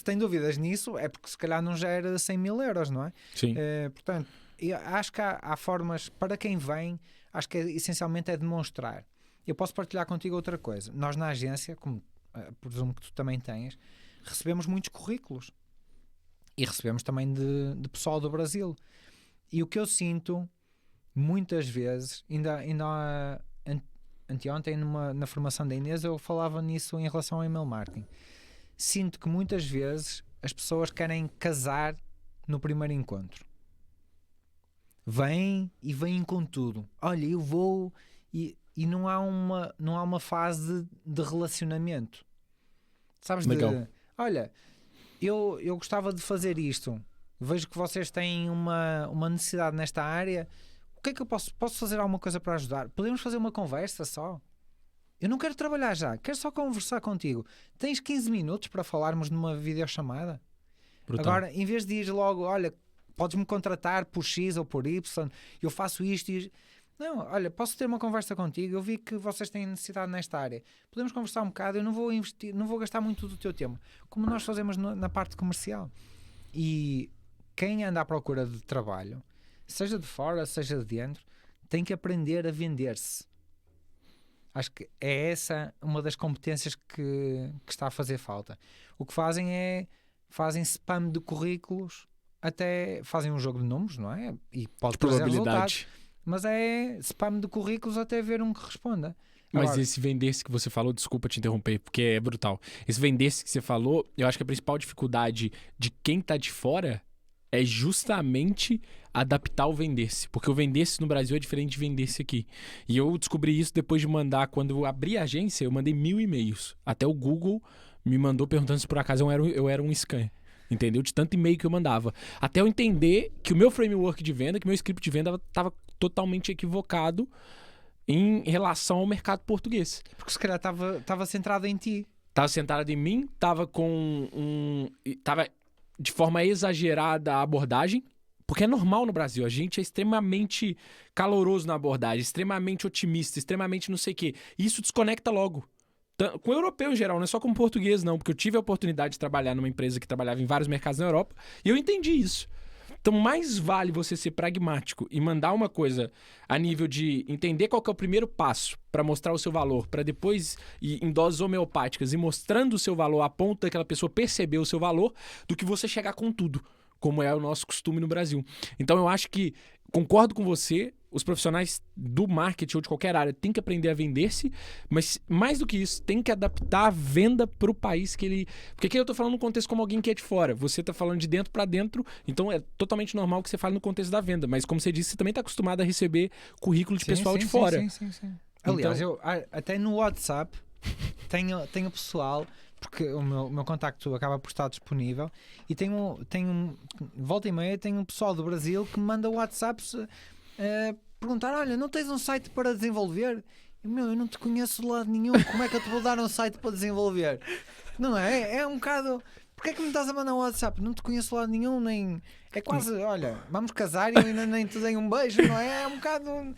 tem dúvidas nisso é porque se calhar não gera 100 mil euros, não é? Sim. Portanto, eu acho que há formas, para quem vem, acho que essencialmente é demonstrar. Eu posso partilhar contigo outra coisa. Nós na agência, como presumo que tu também tens, recebemos muitos currículos. E recebemos também de pessoal do Brasil. E o que eu sinto, muitas vezes, ainda anteontem na formação da Inês eu falava nisso em relação ao email marketing. Sinto que muitas vezes as pessoas querem casar no primeiro encontro. Vêm com tudo. Olha, eu vou... E não há uma fase de relacionamento. Sabes? Legal. Olha, eu gostava de fazer isto. Vejo que vocês têm uma necessidade nesta área. O que é que eu posso fazer alguma coisa para ajudar? Podemos fazer uma conversa só? Eu não quero trabalhar já. Quero só conversar contigo. Tens 15 minutos para falarmos numa videochamada? Brutal. Agora, em vez de ir logo, olha, podes-me contratar por X ou por Y, eu faço isto e... Não, olha, posso ter uma conversa contigo, eu vi que vocês têm necessidade nesta área, podemos conversar um bocado, eu não vou investir, não vou gastar muito do teu tempo, como nós fazemos na parte comercial. E quem anda à procura de trabalho, seja de fora, seja de dentro, tem que aprender a vender-se. Acho que é essa uma das competências que está a fazer falta. O que fazem spam de currículos, até fazem um jogo de números, não é? E pode trazer resultados. Mas é spam de currículos até ver um que responda. Mas Agora, esse vender-se que você falou, desculpa te interromper, porque é brutal. Esse vender-se que você falou, eu acho que a principal dificuldade de quem tá de fora é justamente adaptar o vender-se. Porque o vender-se no Brasil é diferente de vender-se aqui. E eu descobri isso depois de mandar, quando eu abri a agência, eu mandei 1000 e-mails. Até o Google me mandou perguntando se por acaso eu era um scam. Entendeu? De tanto e-mail que eu mandava. Até eu entender que o meu framework de venda, que o meu script de venda estava totalmente equivocado em relação ao mercado português. porque se calhar estava centrado em ti. Tava centrado em mim, tava de forma exagerada a abordagem, porque é normal no Brasil, a gente é extremamente caloroso na abordagem, extremamente otimista, extremamente não sei o quê. E isso desconecta logo. Com o europeu em geral, não é só com o português não, porque eu tive a oportunidade de trabalhar numa empresa que trabalhava em vários mercados na Europa e eu entendi isso. Então, mais vale você ser pragmático e mandar uma coisa a nível de entender qual que é o primeiro passo para mostrar o seu valor, para depois ir em doses homeopáticas e mostrando o seu valor a ponto daquela pessoa perceber o seu valor, do que você chegar com tudo, como é o nosso costume no Brasil. Então, eu acho que, concordo com você, os profissionais do marketing ou de qualquer área têm que aprender a vender-se, mas mais do que isso, tem que adaptar a venda para o país que ele... Porque aqui eu estou falando no contexto como alguém que é de fora, você está falando de dentro para dentro, então é totalmente normal que você fale no contexto da venda, mas como você disse, você também está acostumado a receber currículo de pessoal de fora. Sim. Aliás, eu até no WhatsApp tenho pessoal, porque o meu contacto acaba por estar disponível, e volta e meia, tenho um pessoal do Brasil que me manda WhatsApps perguntar, olha, não tens um site para desenvolver? Eu não te conheço de lado nenhum, como é que eu te vou dar um site para desenvolver? Não é? É um bocado... Porquê é que me estás a mandar um WhatsApp? Não te conheço de lado nenhum, nem... É quase, olha, vamos casar e eu ainda nem te dei um beijo, não é? É um bocado...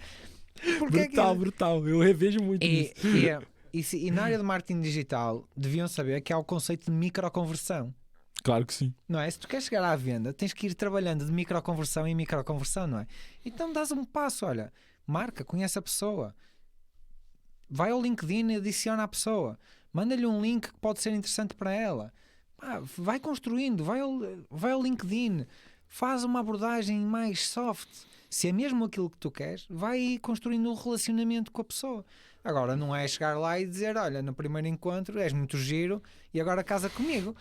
Brutal, eu revejo muito isso. E na área de marketing digital deviam saber que há o conceito de microconversão. Claro que sim. Não é? Se tu queres chegar à venda, tens que ir trabalhando de microconversão em microconversão, não é? Então dás um passo, olha, marca, conhece a pessoa, vai ao LinkedIn e adiciona a pessoa, manda-lhe um link que pode ser interessante para ela. Vai construindo, vai ao LinkedIn, faz uma abordagem mais soft. Se é mesmo aquilo que tu queres, vai construindo um relacionamento com a pessoa. Agora, não é chegar lá e dizer, olha, no primeiro encontro és muito giro e agora casa comigo.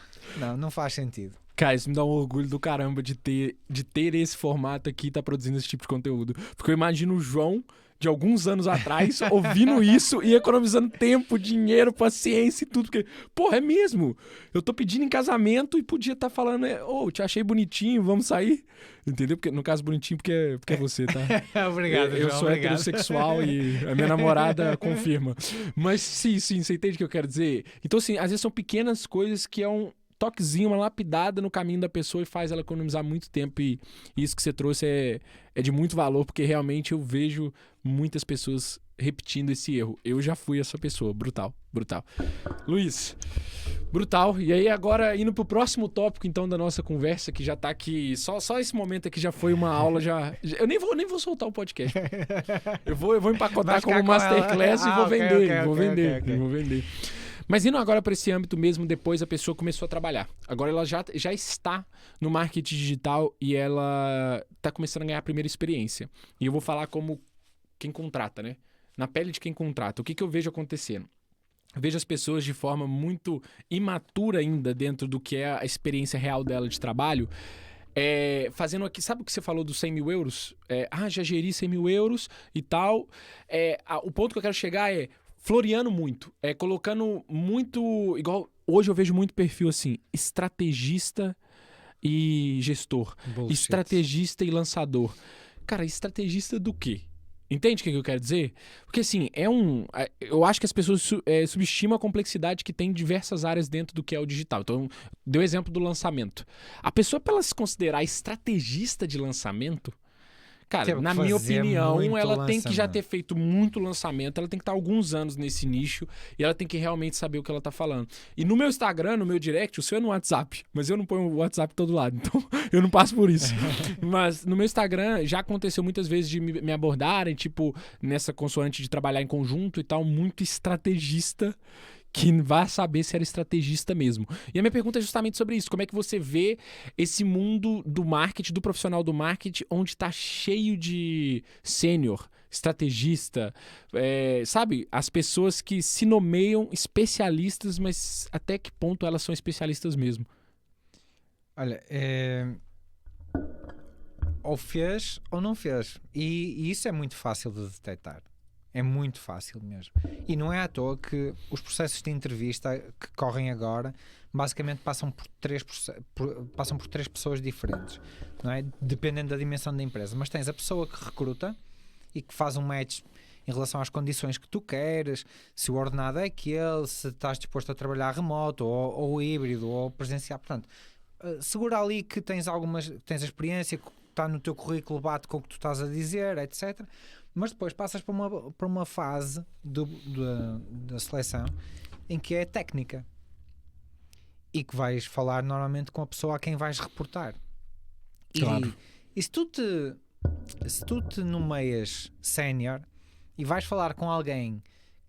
Não faz sentido. Cara, isso me dá um orgulho do caramba de ter esse formato aqui e tá produzindo esse tipo de conteúdo. Porque eu imagino o João, de alguns anos atrás, ouvindo isso e economizando tempo, dinheiro, paciência e tudo. Porque, porra, é mesmo. Eu tô pedindo em casamento e podia estar falando, te achei bonitinho, vamos sair. Entendeu? Porque, no caso, bonitinho porque é você, tá? Obrigado, eu João, sou obrigado. Heterossexual e a minha namorada confirma. Mas sim, você entende o que eu quero dizer? Então, assim, às vezes são pequenas coisas que é um toquezinho, uma lapidada no caminho da pessoa e faz ela economizar muito tempo. E isso que você trouxe é de muito valor, porque realmente eu vejo muitas pessoas repetindo esse erro. Eu já fui essa pessoa. Brutal. Luiz, Brutal. E aí agora, indo pro próximo tópico, então, da nossa conversa, que já tá aqui... Só esse momento aqui já foi uma aula, Eu nem vou soltar o podcast. Eu vou empacotar como masterclass e vou vender. Vou vender. Mas indo agora para esse âmbito mesmo, depois a pessoa começou a trabalhar. Agora ela já está no marketing digital e ela está começando a ganhar a primeira experiência. E eu vou falar como quem contrata, né? Na pele de quem contrata. O que eu vejo acontecendo? Eu vejo as pessoas de forma muito imatura ainda dentro do que é a experiência real dela de trabalho, fazendo aqui, sabe o que você falou dos 100 mil euros? Já geri 100 mil euros e tal. O ponto que eu quero chegar é floreando muito, colocando muito, igual hoje eu vejo muito perfil assim, estrategista e gestor, Bullshit. Estrategista e lançador. Cara, estrategista do quê? Entende o que eu quero dizer? Porque assim, eu acho que as pessoas subestimam a complexidade que tem em diversas áreas dentro do que é o digital. Então, deu o exemplo do lançamento. A pessoa, para ela se considerar estrategista de lançamento, cara, na minha opinião, ela tem que já ter feito muito lançamento, ela tem que estar alguns anos nesse nicho e ela tem que realmente saber o que ela tá falando. E no meu Instagram, no meu direct, o seu é no WhatsApp, mas eu não ponho o WhatsApp todo lado, então eu não passo por isso. Mas no meu Instagram já aconteceu muitas vezes de me abordarem, tipo, nessa consoante de trabalhar em conjunto e tal, muito estrategista, que vai saber se era estrategista mesmo. E a minha pergunta é justamente sobre isso. Como é que você vê esse mundo do marketing, do profissional do marketing, onde está cheio de sênior, estrategista, sabe? As pessoas que se nomeiam especialistas, mas até que ponto elas são especialistas mesmo? Olha, ou fez ou não fez. E isso é muito fácil de detectar. É muito fácil mesmo. E não é à toa que os processos de entrevista que correm agora basicamente passam por três pessoas diferentes, não é? Dependendo da dimensão da empresa. Mas tens a pessoa que recruta e que faz um match em relação às condições que tu queres, se o ordenado é aquele, se estás disposto a trabalhar remoto ou híbrido ou presencial. Portanto, segura ali que tens a experiência, que está no teu currículo, bate com o que tu estás a dizer, etc. Mas depois passas para uma fase da seleção em que é técnica e que vais falar normalmente com a pessoa a quem vais reportar. Claro. E se tu te nomeias sénior e vais falar com alguém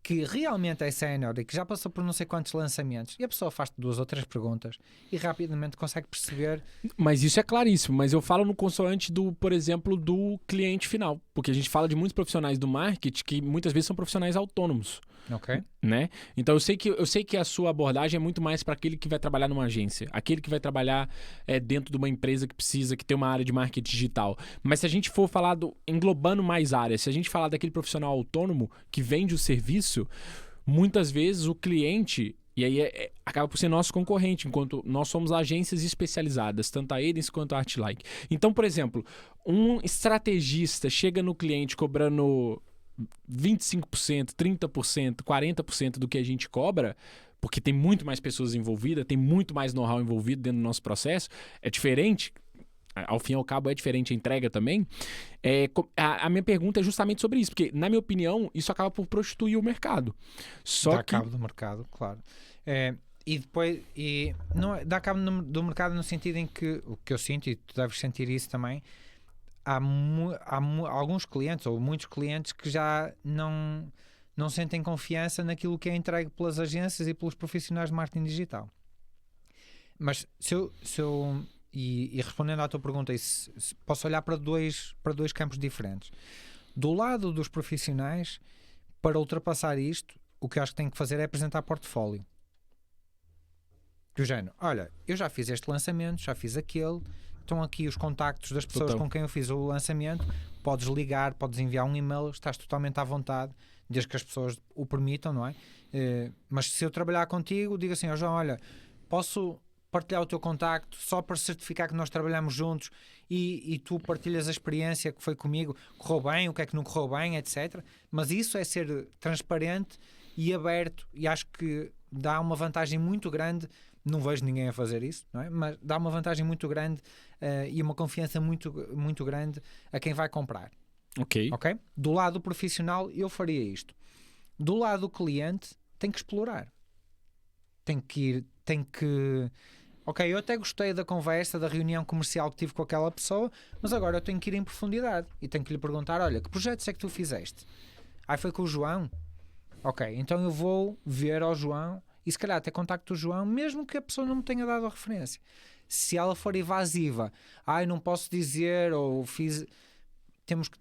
que realmente é sénior e que já passou por não sei quantos lançamentos, e a pessoa faz-te 2 ou 3 perguntas e rapidamente consegue perceber. Mas isso é claríssimo, mas eu falo no consoante por exemplo, do cliente final, porque a gente fala de muitos profissionais do marketing que muitas vezes são profissionais autônomos. Ok. Né? Então eu sei que a sua abordagem é muito mais para aquele que vai trabalhar numa agência, aquele que vai trabalhar dentro de uma empresa que tem uma área de marketing digital. Mas se a gente for falar englobando mais áreas, se a gente falar daquele profissional autônomo que vende o serviço, muitas vezes o cliente, e aí acaba por ser nosso concorrente, enquanto nós somos agências especializadas, tanto a Edens quanto a Artlike. Então, por exemplo, um estrategista chega no cliente cobrando 25%, 30%, 40% do que a gente cobra, porque tem muito mais pessoas envolvidas, tem muito mais know-how envolvido dentro do nosso processo, é diferente, ao fim e ao cabo é diferente a entrega também. A minha pergunta é justamente sobre isso, porque na minha opinião isso acaba por prostituir o mercado. Dá cabo do mercado, claro. E depois dá cabo do mercado no sentido em que, o que eu sinto, e tu deves sentir isso também, há alguns clientes ou muitos clientes que já não sentem confiança naquilo que é entregue pelas agências e pelos profissionais de marketing digital. Mas e respondendo à tua pergunta, posso olhar para dois campos diferentes. Do lado dos profissionais, para ultrapassar isto, o que eu acho que tem que fazer é apresentar portfólio. Do género, olha, eu já fiz este lançamento, já fiz aquele, estão aqui os contactos das pessoas com quem eu fiz o lançamento, podes ligar, podes enviar um e-mail, estás totalmente à vontade, desde que as pessoas o permitam, não é? Mas se eu trabalhar contigo, digo assim, João, olha, posso partilhar o teu contacto só para certificar que nós trabalhamos juntos e tu partilhas a experiência que foi comigo, correu bem, o que é que não correu bem, etc. Mas isso é ser transparente e aberto, e acho que dá uma vantagem muito grande. Não vejo ninguém a fazer isso, não é? Mas dá uma vantagem muito grande e uma confiança muito, muito grande a quem vai comprar. Ok. Do lado profissional eu faria isto. Do lado do cliente tem que explorar. Ok, eu até gostei da conversa, da reunião comercial que tive com aquela pessoa, mas agora eu tenho que ir em profundidade e tenho que lhe perguntar: olha, que projetos é que tu fizeste? Foi com o João? Ok, então eu vou ver ao João e se calhar até contacto o João, mesmo que a pessoa não me tenha dado a referência. Se ela for evasiva, não posso dizer, ou fiz. Tenho que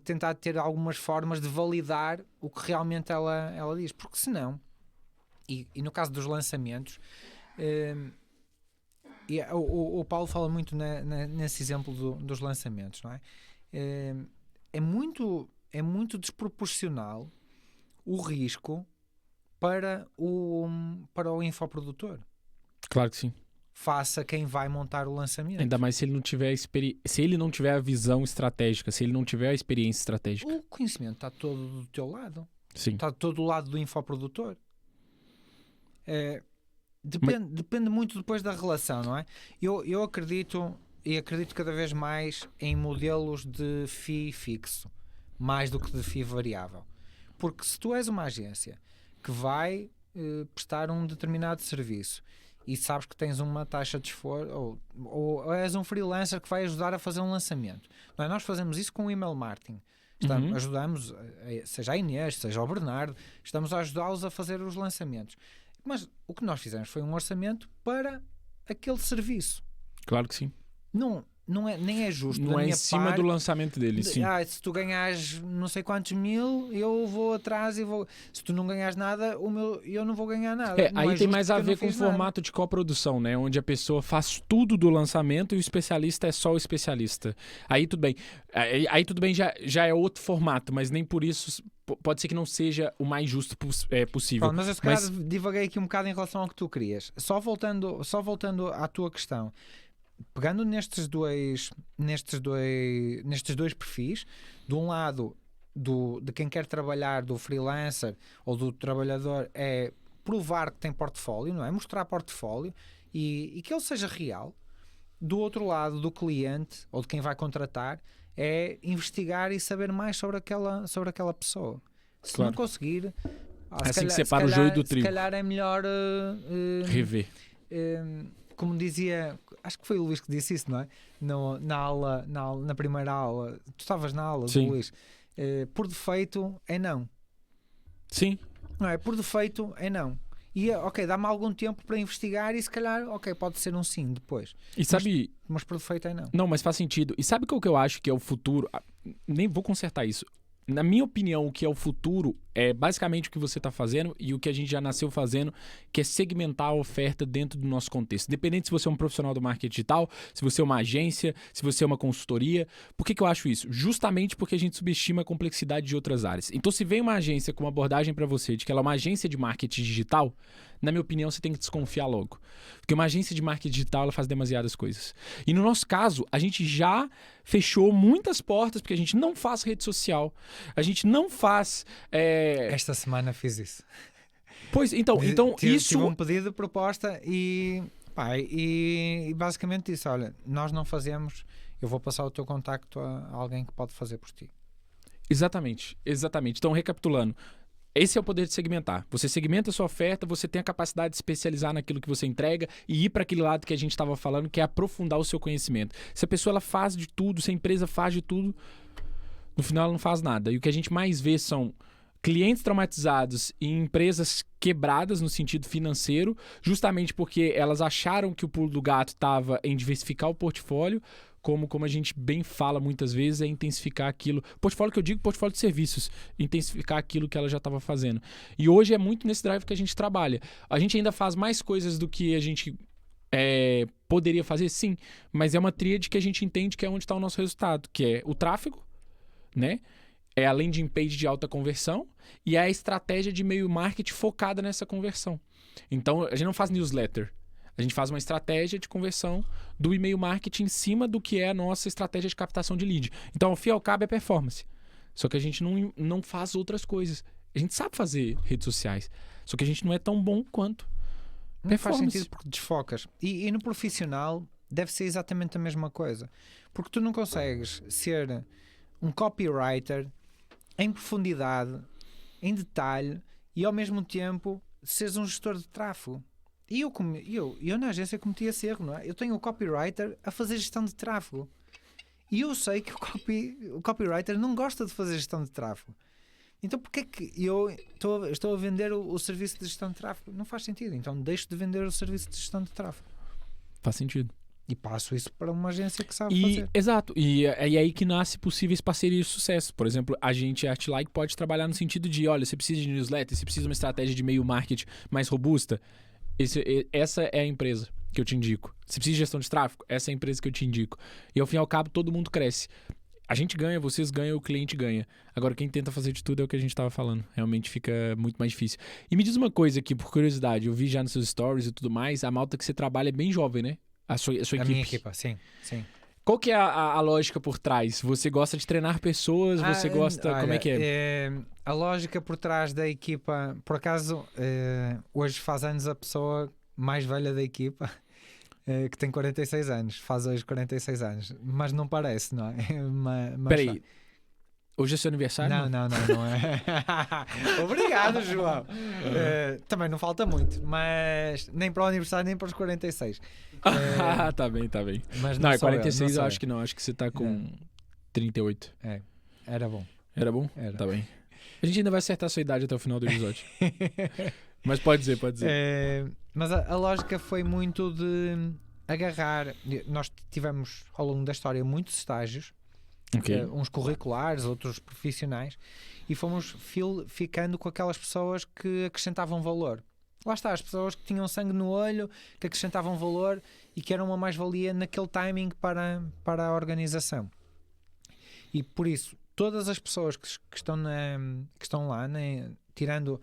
tentar ter algumas formas de validar o que realmente ela diz, porque senão, e no caso dos lançamentos, o Paulo fala muito nesse exemplo dos lançamentos, não é? É muito desproporcional o risco para o infoprodutor. Claro que sim. Faça quem vai montar o lançamento. Ainda mais se ele não tiver se ele não tiver a visão estratégica, se ele não tiver a experiência estratégica. O conhecimento está todo do teu lado. Sim. Está todo do lado do infoprodutor. Depende muito depois da relação, não é? Eu acredito cada vez mais em modelos de FII fixo, mais do que de FII variável. Porque se tu és uma agência que vai prestar um determinado serviço e sabes que tens uma taxa de esforço, ou és um freelancer que vai ajudar a fazer um lançamento, não é? Nós fazemos isso com o email marketing. Ajudamos, seja a Inês, seja o Bernardo, estamos a ajudá-los a fazer os lançamentos. Mas o que nós fizemos foi um orçamento para aquele serviço. Claro que sim. Nem é justo. Não é em cima do lançamento dele, sim. Se tu ganhas não sei quantos mil, eu vou atrás e vou. Se tu não ganhas nada, eu não vou ganhar nada. Aí tem mais a ver com o formato de coprodução, né? Onde a pessoa faz tudo do lançamento e o especialista é só o especialista. Aí tudo bem. Aí tudo bem, já é outro formato, mas nem por isso pode ser que não seja o mais justo possível. Mas eu se calhar divaguei aqui um bocado em relação ao que tu querias. Só voltando à tua questão. Pegando nestes dois perfis, de um lado de quem quer trabalhar, do freelancer ou do trabalhador, é provar que tem portfólio, não é? Mostrar portfólio e que ele seja real. Do outro lado, do cliente ou de quem vai contratar, é investigar e saber mais sobre aquela pessoa. Se não conseguir, assim que separa o joio do trigo. Se calhar é melhor rever. Como dizia, acho que foi o Luís que disse isso, não é? Na primeira aula, tu estavas na aula do Luís, por defeito é não. Sim. Não é? Por defeito é não. E ok, dá-me algum tempo para investigar e se calhar, ok, pode ser um sim depois. E sabe... mas por defeito é não. Não, mas faz sentido. E sabe o que eu acho que é o futuro? Nem vou consertar isso. Na minha opinião, o que é o futuro é basicamente o que você está fazendo e o que a gente já nasceu fazendo, que é segmentar a oferta dentro do nosso contexto. Independente se você é um profissional do marketing digital, se você é uma agência, se você é uma consultoria. Por que eu acho isso? Justamente porque a gente subestima a complexidade de outras áreas. Então, se vem uma agência com uma abordagem para você de que ela é uma agência de marketing digital, na minha opinião, você tem que desconfiar logo. Porque uma agência de marketing digital, ela faz demasiadas coisas. E no nosso caso, a gente já fechou muitas portas, porque a gente não faz rede social, a gente não faz... Esta semana fiz isso. Pois, então isso... Tive um pedido de proposta e basicamente disse, olha, nós não fazemos, eu vou passar o teu contacto a alguém que pode fazer por ti. Exatamente. Então, recapitulando, esse é o poder de segmentar. Você segmenta a sua oferta, você tem a capacidade de especializar naquilo que você entrega e ir para aquele lado que a gente estava falando, que é aprofundar o seu conhecimento. Se a pessoa ela faz de tudo, se a empresa faz de tudo, no final ela não faz nada. E o que a gente mais vê são clientes traumatizados e empresas quebradas no sentido financeiro, justamente porque elas acharam que o pulo do gato estava em diversificar o portfólio, como a gente bem fala muitas vezes, é intensificar aquilo. Portfólio que eu digo, portfólio de serviços. Intensificar aquilo que ela já estava fazendo. E hoje é muito nesse drive que a gente trabalha. A gente ainda faz mais coisas do que a gente poderia fazer, sim. Mas é uma tríade que a gente entende que é onde está o nosso resultado, que é o tráfego, né? É a landing page de alta conversão e é a estratégia de e-mail marketing focada nessa conversão. Então, a gente não faz newsletter. A gente faz uma estratégia de conversão do e-mail marketing em cima do que é a nossa estratégia de captação de lead. Então, ao fim e ao cabo, é performance. Só que a gente não faz outras coisas. A gente sabe fazer redes sociais. Só que a gente não é tão bom quanto. Não faz sentido porque desfocas. E no profissional deve ser exatamente a mesma coisa. Porque tu não consegues ser um copywriter em profundidade, em detalhe e ao mesmo tempo seres um gestor de tráfego. E eu na agência cometi esse erro, não é? Eu tenho o copywriter a fazer gestão de tráfego. E eu sei que o copywriter não gosta de fazer gestão de tráfego. Então porquê é que eu estou a vender o serviço de gestão de tráfego? Não faz sentido. Então deixo de vender o serviço de gestão de tráfego. Faz sentido. E passo isso para uma agência que sabe fazer. Exato. E é aí que nasce possíveis parcerias de sucesso. Por exemplo, a gente, a Artlike, pode trabalhar no sentido de, olha, você precisa de newsletter, você precisa de uma estratégia de e-mail marketing mais robusta. Essa é a empresa que eu te indico. Você precisa de gestão de tráfego? Essa é a empresa que eu te indico. E ao fim e ao cabo, todo mundo cresce. A gente ganha, vocês ganham, o cliente ganha. Agora, quem tenta fazer de tudo é o que a gente estava falando. Realmente fica muito mais difícil. E me diz uma coisa aqui, por curiosidade. Eu vi já nos seus stories e tudo mais, a malta que você trabalha é bem jovem, né? A sua equipe. A minha equipa, sim. Qual que é a lógica por trás? Você gosta de treinar pessoas? Você gosta... Olha, como é que é? A lógica por trás da equipa... Por acaso, hoje faz anos a pessoa mais velha da equipa, que tem 46 anos. Faz hoje 46 anos. Mas não parece, não é? Peraí. Hoje é seu aniversário? Não é. Obrigado, João. Também não falta muito, mas nem para o aniversário nem para os 46. Tá bem. Mas não, não é 46 eu eu. acho que não. Acho que você tá com 38. Era bom. Era bom? Era. Tá bem. A gente ainda vai acertar a sua idade até o final do episódio. Mas pode dizer. Mas a lógica foi muito de agarrar. Nós tivemos ao longo da história muitos estágios. Okay. Uns curriculares, outros profissionais, e fomos ficando com aquelas pessoas que acrescentavam valor. Lá está, as pessoas que tinham sangue no olho, que acrescentavam valor e que eram uma mais-valia naquele timing para a organização. E por isso, todas as pessoas que estão lá, né, tirando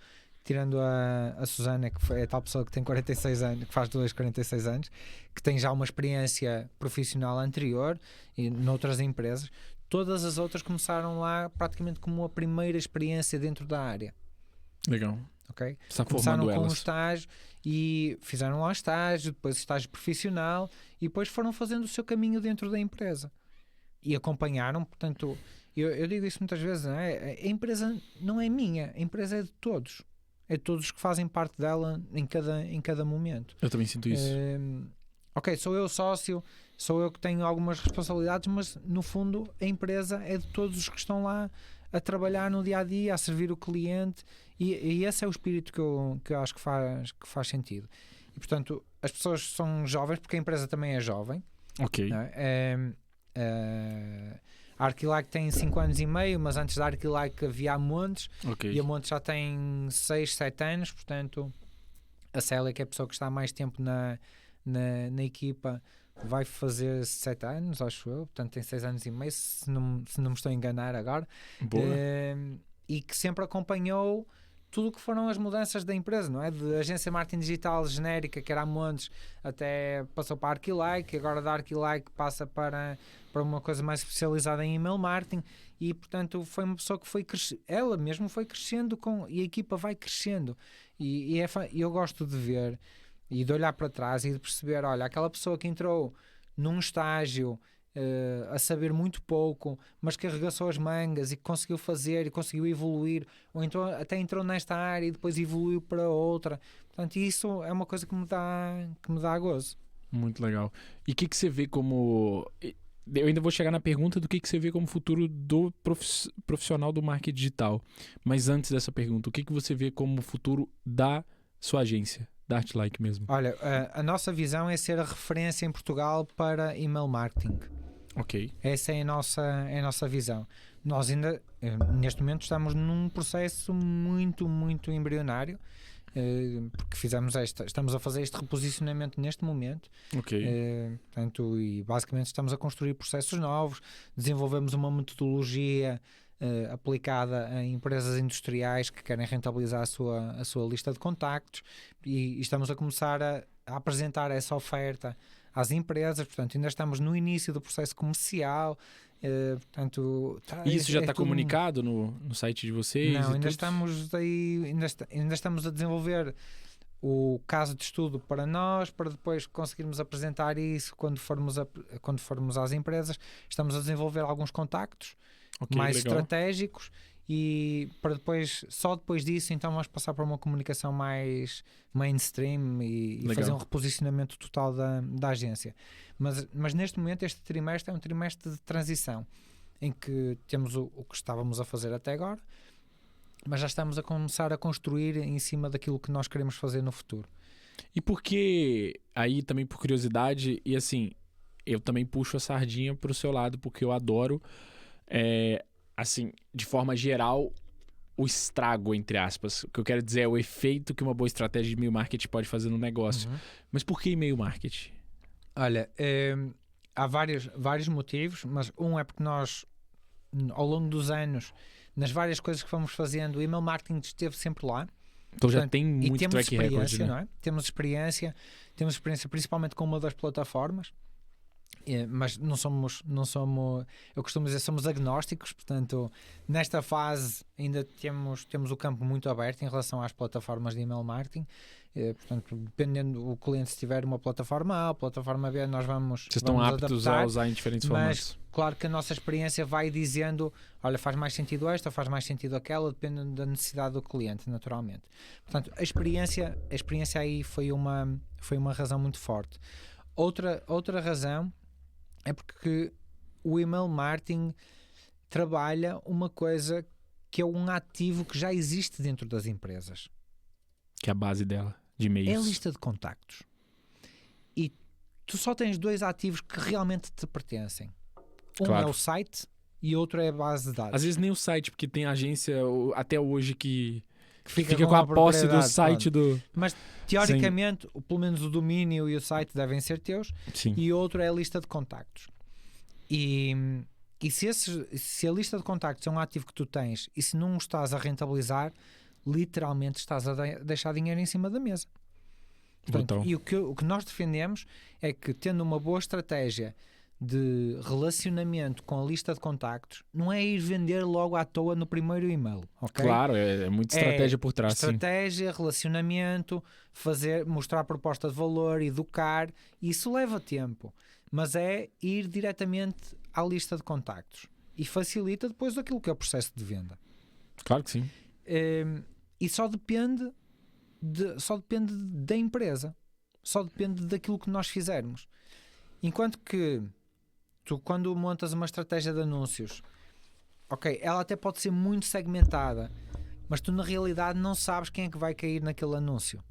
a Susana, que foi a tal pessoa que tem 46 anos, que faz 46 anos, que tem já uma experiência profissional anterior e noutras empresas, todas as outras começaram lá praticamente como a primeira experiência dentro da área. Legal. Okay? Está Começaram formando com elas. um estágio e fizeram lá estágio, depois estágio profissional e depois foram fazendo o seu caminho dentro da empresa. E acompanharam, portanto, eu digo isso muitas vezes, não é? A empresa não é minha, a empresa é de todos. É de todos que fazem parte dela em cada momento. Eu também sinto isso. Ok, sou eu sócio, sou eu que tenho algumas responsabilidades, mas no fundo a empresa é de todos os que estão lá a trabalhar no dia a dia, a servir o cliente, e esse é o espírito que eu acho que faz sentido. E portanto, as pessoas são jovens porque a empresa também é jovem. Ok. A Artlike tem 5 anos e meio, mas antes da Artlike havia a Montes, Okay. e a Montes já tem 6, 7 anos, portanto a Célia, que é a pessoa que está há mais tempo na equipa, vai fazer 7 anos, acho eu, portanto tem 6 anos e meio, se não me estou a enganar agora. Boa. E que sempre acompanhou tudo o que foram as mudanças da empresa, não é? De agência marketing digital genérica, que era a Montes, até passou para a Artlike, agora da Artlike passa para uma coisa mais especializada em email marketing, e portanto foi uma pessoa que foi crescendo, ela mesmo foi crescendo e a equipa vai crescendo, e eu gosto de ver e de olhar para trás e de perceber, olha, aquela pessoa que entrou num estágio a saber muito pouco, mas que arregaçou as mangas e que conseguiu fazer e conseguiu evoluir, ou então até entrou nesta área e depois evoluiu para outra. Portanto, isso é uma coisa que me dá gozo. Muito legal. E o que você vê como... Eu ainda vou chegar na pergunta do que você vê como futuro do profissional do marketing digital. Mas antes dessa pergunta, o que você vê como futuro da sua agência, da Artlike mesmo? Olha, a nossa visão é ser a referência em Portugal para email marketing. Ok. Essa é a nossa visão. Nós ainda, neste momento, estamos num processo muito, muito embrionário, porque estamos a fazer este reposicionamento neste momento. Ok. Portanto, e basicamente estamos a construir processos novos, desenvolvemos uma metodologia aplicada a empresas industriais que querem rentabilizar a sua lista de contactos, e estamos a começar a apresentar essa oferta às empresas. Portanto, ainda estamos no início do processo comercial. Portanto, e isso já está comunicado no site de vocês? Não, ainda estamos ainda estamos a desenvolver o caso de estudo para nós, para depois conseguirmos apresentar isso quando formos às empresas. Estamos a desenvolver alguns contactos mais estratégicos, e para depois, só depois disso, então vamos passar para uma comunicação mais mainstream e fazer um reposicionamento total da agência. Mas neste momento, este trimestre é um trimestre de transição, em que temos o que estávamos a fazer até agora, mas já estamos a começar a construir em cima daquilo que nós queremos fazer no futuro. E porque, aí também por curiosidade, e assim, eu também puxo a sardinha pro seu lado, porque eu adoro, assim, de forma geral, o estrago, entre aspas. O que eu quero dizer é o efeito que uma boa estratégia de e-mail marketing pode fazer no negócio. Mas por que e-mail marketing? Olha, há vários motivos, mas um é porque nós, ao longo dos anos, nas várias coisas que fomos fazendo, o email marketing esteve sempre lá. Então já tem muito track record, né? Não é? Temos experiência principalmente com uma das plataformas, mas não somos, eu costumo dizer, somos agnósticos, portanto, nesta fase ainda temos o campo muito aberto em relação às plataformas de email marketing. Portanto, dependendo do cliente, se tiver uma plataforma A ou plataforma B, nós vamos Vocês estão aptos adaptar, a usar em diferentes formatos. Claro que a nossa experiência vai dizendo, olha, faz mais sentido esta, faz mais sentido aquela, dependendo da necessidade do cliente, naturalmente. Portanto, a experiência aí foi uma razão muito forte. Outra razão é porque o email marketing trabalha uma coisa que é um ativo que já existe dentro das empresas. Que é a base dela, de e-mails. É a lista de contactos. E tu só tens 2 ativos que realmente te pertencem. Um é o site e outro é a base de dados. Às vezes nem o site, porque tem agência até hoje que fica com a posse do site do... Mas teoricamente, pelo menos o domínio e o site devem ser teus. Sim. E outro é a lista de contactos. E se a lista de contactos é um ativo que tu tens e se não o estás a rentabilizar, literalmente estás a deixar dinheiro em cima da mesa. Portanto, e o que nós defendemos é que, tendo uma boa estratégia de relacionamento com a lista de contactos, não é ir vender logo à toa no primeiro e-mail, ok? Claro, é muita estratégia por trás. Estratégia, relacionamento, mostrar proposta de valor, educar, isso leva tempo, mas é ir diretamente à lista de contactos e facilita depois aquilo que é o processo de venda. Claro que sim. E só depende da empresa, só depende daquilo que nós fizermos. Enquanto que tu, quando montas uma estratégia de anúncios, ok, ela até pode ser muito segmentada, mas tu na realidade não sabes quem é que vai cair naquele anúncio.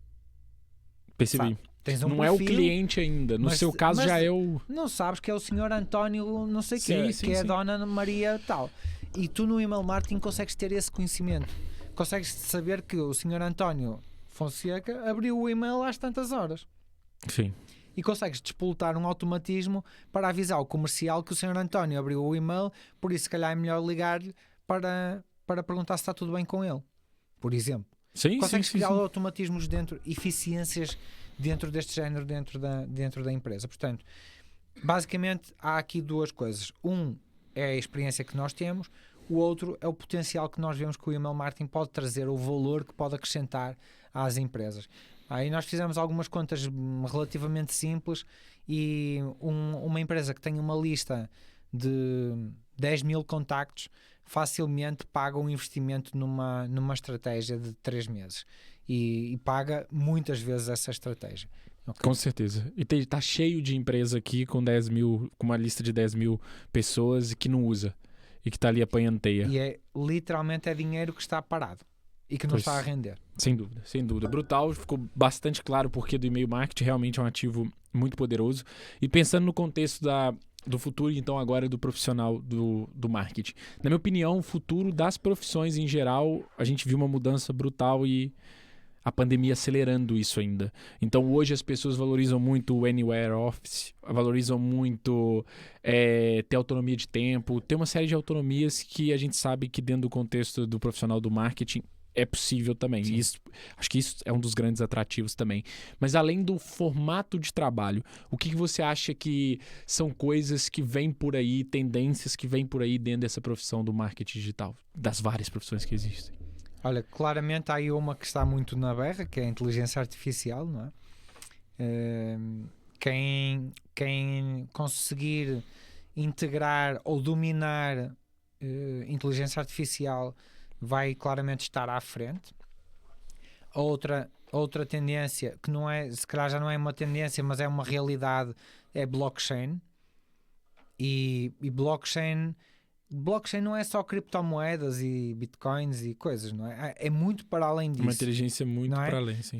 Percebi. Tens um não perfil, é o cliente ainda. No seu caso já é o... Não sabes que é o senhor António não sei o quê, que é a dona Maria tal. E tu no email marketing consegues ter esse conhecimento. Consegues saber que o senhor António Fonseca abriu o e-mail às tantas horas. Sim. E consegues despoltar um automatismo para avisar o comercial que o senhor António abriu o e-mail, por isso se calhar é melhor ligar-lhe para perguntar se está tudo bem com ele, por exemplo. Consegues criar automatismos eficiências dentro deste género, dentro da empresa. Portanto, basicamente há aqui 2 coisas. Um é a experiência que nós temos, o outro é o potencial que nós vemos que o email marketing pode trazer, o valor que pode acrescentar às empresas. Aí nós fizemos algumas contas relativamente simples e uma empresa que tem uma lista de 10 mil contactos facilmente paga um investimento numa estratégia de 3 meses e paga muitas vezes essa estratégia. Okay? Com certeza. E está cheio de empresa aqui com 10 mil, com uma lista de 10 mil pessoas que não usa e que está ali apanhando teia. E literalmente é dinheiro que está parado e que não está a render. Sem dúvida, sem dúvida. Brutal, ficou bastante claro o porquê do e-mail marketing, realmente é um ativo muito poderoso. E pensando no contexto do futuro, então agora do profissional do marketing. Na minha opinião, o futuro das profissões em geral, a gente viu uma mudança brutal e a pandemia acelerando isso ainda. Então hoje as pessoas valorizam muito o Anywhere Office, valorizam muito ter autonomia de tempo, ter uma série de autonomias que a gente sabe que dentro do contexto do profissional do marketing é possível também. Acho que isso é um dos grandes atrativos também. Mas além do formato de trabalho, o que você acha que são coisas que vêm por aí, tendências que vêm por aí dentro dessa profissão do marketing digital, das várias profissões que existem? Olha, claramente há aí uma que está muito na berra, que é a inteligência artificial, não é? Quem conseguir integrar ou dominar inteligência artificial vai claramente estar à frente. Outra tendência, que não é, se calhar já não é uma tendência, mas é uma realidade, é blockchain. E blockchain não é só criptomoedas e bitcoins e coisas, não é? É muito para além disso. Uma inteligência muito não é? para além, sim.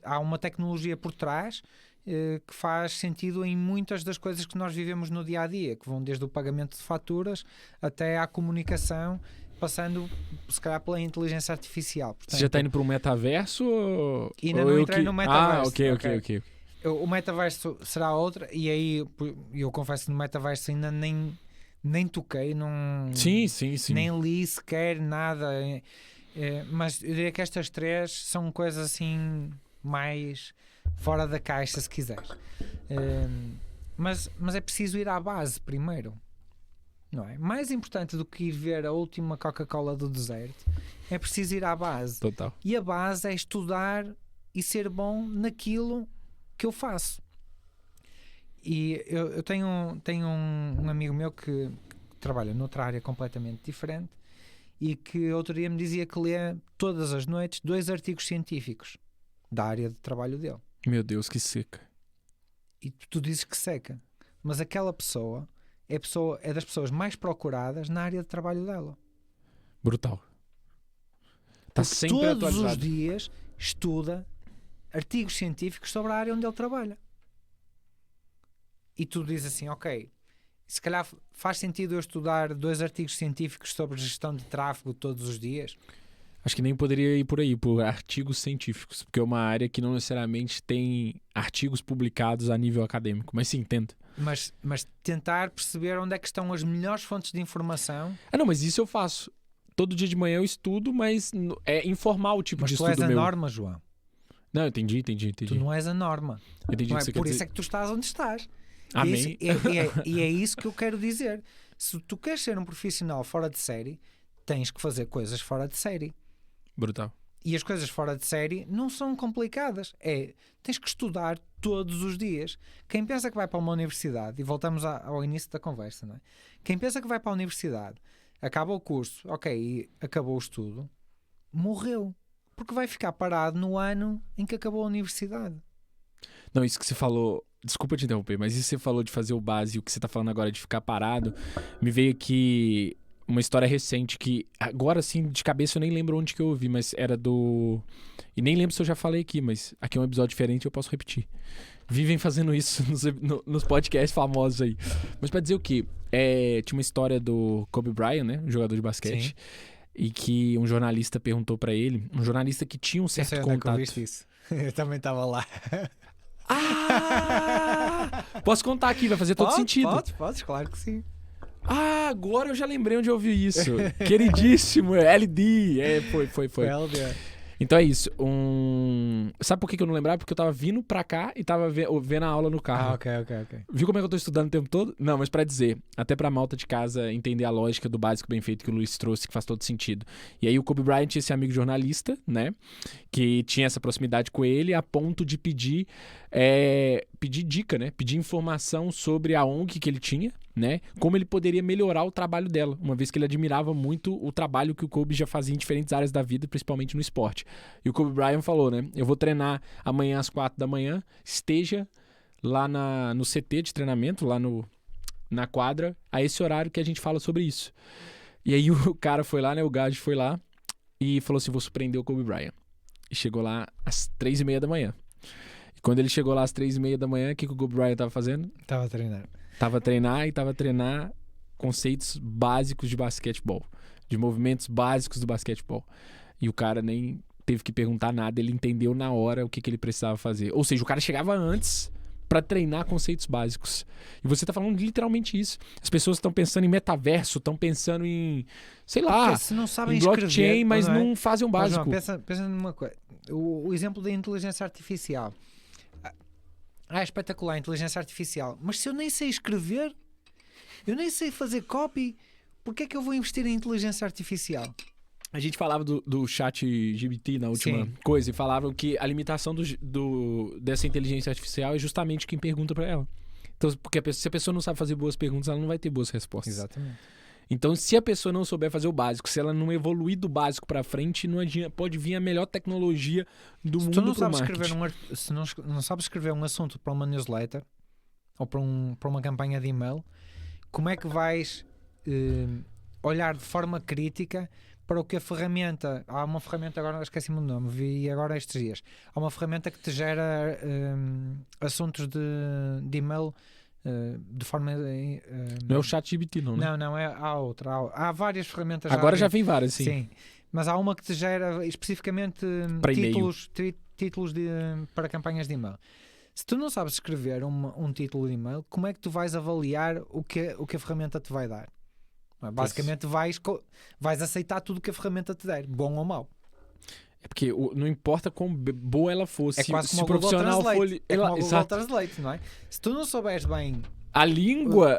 Há uma tecnologia por trás que faz sentido em muitas das coisas que nós vivemos no dia a dia, que vão desde o pagamento de faturas até à comunicação, passando se calhar pela inteligência artificial. Portanto, você já está indo para um metaverso? Ainda não entrei no metaverso. Ok. O metaverso será outra, e aí eu confesso que no metaverso ainda nem toquei, Sim. nem li sequer nada. Mas eu diria que estas três são coisas assim mais fora da caixa, se quiseres. Mas é preciso ir à base primeiro. Não é? Mais importante do que ir ver a última Coca-Cola do deserto, é preciso ir à base. Total. E a base é estudar e ser bom naquilo que eu faço. E eu tenho um amigo meu que trabalha noutra área completamente diferente e que outro dia me dizia que lê todas as noites 2 artigos científicos da área de trabalho dele. Meu Deus, que seca. E tu dizes que seca, mas aquela pessoa é das pessoas mais procuradas na área de trabalho dela. Brutal. Está sempre atualizado. Todos os dias estuda artigos científicos sobre a área onde ele trabalha. E tu dizes assim, ok, se calhar faz sentido eu estudar 2 artigos científicos sobre gestão de tráfego todos os dias? Acho que nem poderia ir por aí, por artigos científicos, porque é uma área que não necessariamente tem artigos publicados a nível acadêmico, mas sim, entendo. Mas tentar perceber onde é que estão as melhores fontes de informação. Não, mas isso eu faço. Todo dia de manhã eu estudo, mas é informal o tipo de estudo meu. Mas tu és a norma, João. Não, eu entendi. Tu não és a norma. Entendi não o que é por isso é que tu estás onde estás. Amém. E é isso que eu quero dizer. Se tu queres ser um profissional fora de série, tens que fazer coisas fora de série. Brutal. E as coisas fora de série não são complicadas. Tens que estudar todos os dias. Quem pensa que vai para uma universidade, e voltamos ao início da conversa, não é? Quem pensa que vai para a universidade, acaba o curso, ok, e acabou o estudo, morreu. Porque vai ficar parado no ano em que acabou a universidade. Não, isso que você falou, desculpa te interromper, mas isso que você falou de fazer o básico, o que você tá falando agora de ficar parado, me veio aqui uma história recente que agora assim de cabeça eu nem lembro onde que eu ouvi, mas era do... E nem lembro se eu já falei aqui, mas aqui é um episódio diferente e eu posso repetir. Vivem fazendo isso nos podcasts famosos aí. Mas pra dizer o quê? Tinha uma história do Kobe Bryant, né? Um jogador de basquete. Sim. E que um jornalista perguntou pra ele, um jornalista que tinha um certo contato. Isso. Eu também estava lá. Posso contar aqui, vai fazer todo sentido. Podes, claro que sim. Agora eu já lembrei onde eu ouvi isso. Queridíssimo, LD. Foi. LD. Então é isso. Sabe por que eu não lembrava? Porque eu tava vindo pra cá e tava vendo a aula no carro. Ok. Viu como é que eu tô estudando o tempo todo? Não, mas pra dizer, até pra malta de casa entender a lógica do básico bem feito que o Luiz trouxe, que faz todo sentido. E aí o Kobe Bryant tinha esse amigo jornalista, né? Que tinha essa proximidade com ele a ponto de pedir dica, né? Pedir informação sobre a ONG que ele tinha, né? Como ele poderia melhorar o trabalho dela, uma vez que ele admirava muito o trabalho que o Kobe já fazia em diferentes áreas da vida, principalmente no esporte. E o Kobe Bryant falou, né? Eu vou treinar amanhã às 4 da manhã, esteja lá no CT de treinamento, lá na quadra, a esse horário que a gente fala sobre isso. E aí o cara foi lá, né? O Gage foi lá e falou assim, vou surpreender o Kobe Bryant. E chegou lá às 3:30 da manhã. E quando ele chegou lá às 3:30 da manhã, o que o Kobe Bryant tava fazendo? Tava treinando. Tava a treinar conceitos básicos de basquetebol, de movimentos básicos do basquetebol. E o cara nem teve que perguntar nada, ele entendeu na hora o que ele precisava fazer. Ou seja, o cara chegava antes para treinar conceitos básicos. E você tá falando literalmente isso. As pessoas estão pensando em metaverso, estão pensando em, sei lá, em blockchain, escrever, mas não fazem o básico. Mas, João, pensa numa coisa. O exemplo da inteligência artificial. É espetacular a inteligência artificial. Mas se eu nem sei escrever, eu nem sei fazer copy, porque é que eu vou investir em inteligência artificial? A gente falava do chat GPT na última coisa e falavam que a limitação dessa inteligência artificial é justamente quem pergunta para ela. Então, porque se a pessoa não sabe fazer boas perguntas, ela não vai ter boas respostas. Exatamente. Então, se a pessoa não souber fazer o básico, se ela não evoluir do básico para frente, não adianta, pode vir a melhor tecnologia do Se mundo tu não pro sabes marketing. se não sabes escrever um assunto para uma newsletter ou para uma campanha de e-mail, como é que vais olhar de forma crítica para o que a ferramenta... Há uma ferramenta, agora esqueci-me o nome, vi agora estes dias. Há uma ferramenta que te gera assuntos de e-mail de forma... Não é o ChatGPT, não, né? Não, há outra. Há várias ferramentas Agora já vem várias, sim. Sim, mas há uma que te gera especificamente Para e-mail. títulos para campanhas de e-mail. Se tu não sabes escrever um título de e-mail, como é que tu vais avaliar o que a ferramenta te vai dar? Basicamente vais aceitar tudo o que a ferramenta te der, bom ou mau. É porque não importa quão boa ela fosse, É quase se como o profissional for... como o Google Exato. Translate, não é? Se tu não souberes bem A língua,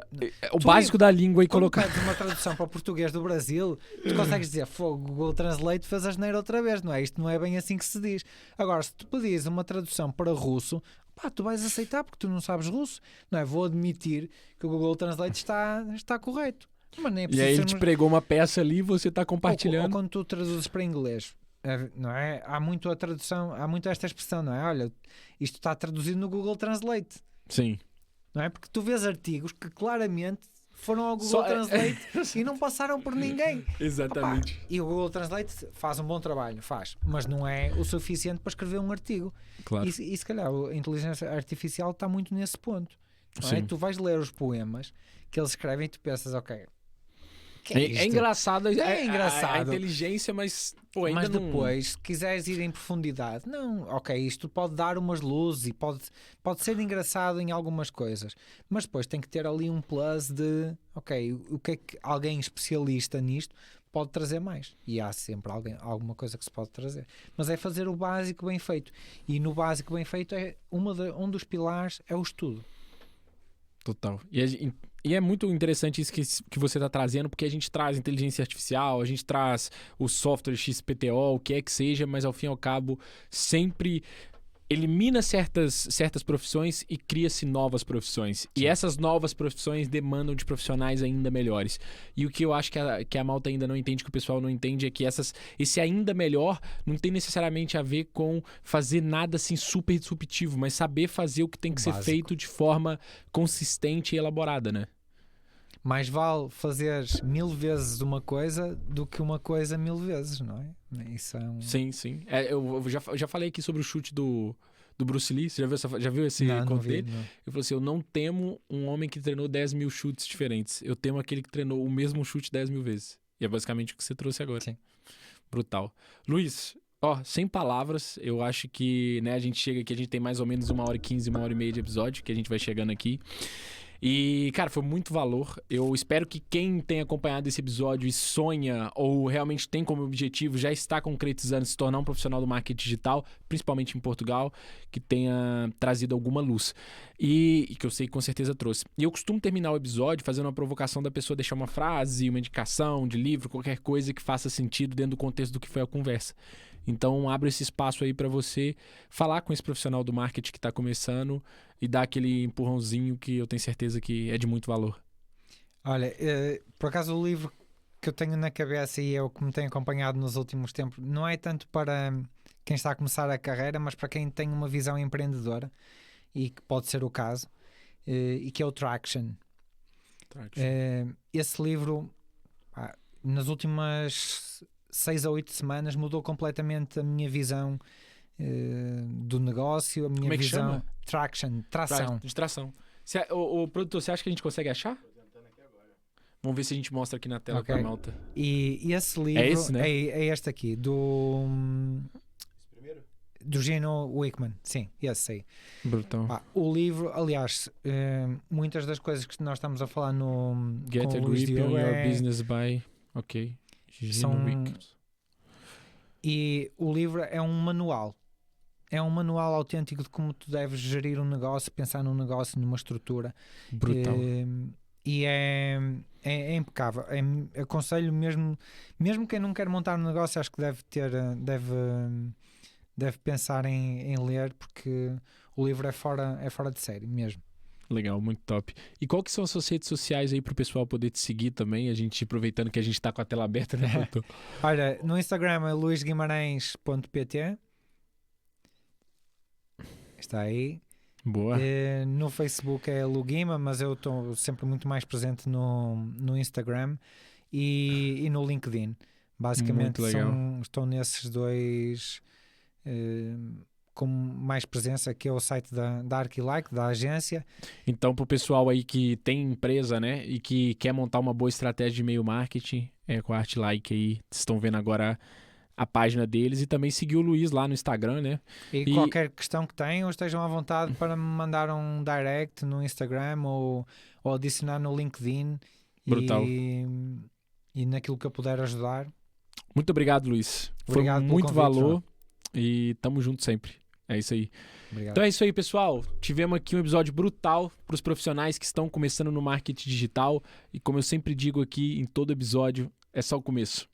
o Tu básico da língua e quando colocar... pedes uma tradução para o português do Brasil, tu consegues dizer, o Google Translate fez a asneira outra vez, não é? Isto não é bem assim que se diz. Agora, se tu pedires uma tradução para russo, tu vais aceitar porque tu não sabes russo, não é? Vou admitir que o Google Translate está correto. Mas nem é E preciso aí ele te pregou uma peça ali e você está ou compartilhando. quando tu traduzes para inglês, não é? Há muito a tradução, há muito esta expressão, não é? Olha, isto está traduzido no Google Translate. Sim. Não é? Porque tu vês artigos que claramente foram ao Google Translate e não passaram por ninguém. Exatamente. Opa, e o Google Translate faz um bom trabalho, mas não é o suficiente para escrever um artigo. Claro. E se calhar a inteligência artificial está muito nesse ponto. Não é? Sim. Tu vais ler os poemas que eles escrevem e tu pensas, ok, que É engraçado, É engraçado. A inteligência, mas pô, ainda mas não... depois, se quiseres ir em profundidade, não, ok, isto pode dar umas luzes e pode ser engraçado em algumas coisas, mas depois tem que ter ali um plus de, ok, o que é que alguém especialista nisto pode trazer mais? E há sempre alguma coisa que se pode trazer. Mas é fazer o básico bem feito. E no básico bem feito, um dos pilares é o estudo. Total. E é muito interessante isso que você está trazendo, porque a gente traz inteligência artificial, a gente traz o software XPTO, o que é que seja, mas ao fim e ao cabo sempre elimina certas profissões e cria-se novas profissões. Sim. E essas novas profissões demandam de profissionais ainda melhores. E o que eu acho que a malta ainda não entende, que o pessoal não entende, é que esse ainda melhor não tem necessariamente a ver com fazer nada assim super disruptivo, mas saber fazer o que tem que ser feito de forma consistente e elaborada, né? Mais vale fazer 1000 vezes uma coisa do que uma coisa 1000 vezes, não é? Isso é um... Sim. Eu já falei aqui sobre o chute do Bruce Lee. Você já viu esse conto dele? Eu falei assim, eu não temo um homem que treinou 10 mil chutes diferentes. Eu temo aquele que treinou o mesmo chute 10 mil vezes. E é basicamente o que você trouxe agora. Sim. Brutal. Luiz, sem palavras, eu acho que a gente chega aqui, a gente tem mais ou menos 1h15, 1h30 de episódio, que a gente vai chegando aqui. E, cara, foi muito valor. Eu espero que quem tem acompanhado esse episódio e sonha ou realmente tem como objetivo, já está concretizando se tornar um profissional do marketing digital, principalmente em Portugal, que tenha trazido alguma luz. E que eu sei que com certeza trouxe. E eu costumo terminar o episódio fazendo uma provocação da pessoa deixar uma frase, uma indicação de livro, qualquer coisa que faça sentido dentro do contexto do que foi a conversa. Então, abro esse espaço aí para você falar com esse profissional do marketing que está começando e dar aquele empurrãozinho que eu tenho certeza que é de muito valor. Olha, por acaso o livro que eu tenho na cabeça e é o que me tem acompanhado nos últimos tempos, não é tanto para quem está a começar a carreira, mas para quem tem uma visão empreendedora, e que pode ser o caso, e que é o Traction. Esse livro, nas últimas 6 a 8 semanas, mudou completamente a minha visão do negócio, a minha Como é que visão. chama? Tração. De tração. O produtor, você acha que a gente consegue achar? Vamos ver se a gente mostra aqui na tela para a malta. E esse livro é esse, né? é este aqui, do Gino Wickman. Sim, esse aí. Brutal. O livro, aliás, muitas das coisas que nós estamos a falar no Get a Grip on Your Business by... Ok. E o livro é um manual. É um manual autêntico de como tu deves gerir um negócio, pensar num negócio, numa estrutura. Brutal. E é impecável. Aconselho mesmo quem não quer montar um negócio, acho que deve pensar em ler, porque o livro é fora de série mesmo. Legal, muito top. E qual que são as suas redes sociais aí pro pessoal poder te seguir também? A gente aproveitando que a gente tá com a tela aberta, né, doutor? Olha, no Instagram é luisguimarães.pt. Está aí. Boa. No Facebook é Luguima, mas eu estou sempre muito mais presente no Instagram e no LinkedIn. Basicamente Muito legal. estão nesses dois com mais presença, que é o site da Arquilike, da agência. Então, pro pessoal aí que tem empresa, né, e que quer montar uma boa estratégia de e-mail marketing, com a Artilike aí, vocês estão vendo agora a página deles e também seguir o Luiz lá no Instagram, né? E qualquer questão que tenham, estejam à vontade para me mandar um direct no Instagram ou adicionar no LinkedIn. Brutal. E naquilo que eu puder ajudar. Muito obrigado, Luiz. Obrigado Foi pelo muito convite, valor João. e tamo junto sempre. É isso aí. Obrigado. Então é isso aí, pessoal. Tivemos aqui um episódio brutal para os profissionais que estão começando no marketing digital. E como eu sempre digo aqui em todo episódio, é só o começo.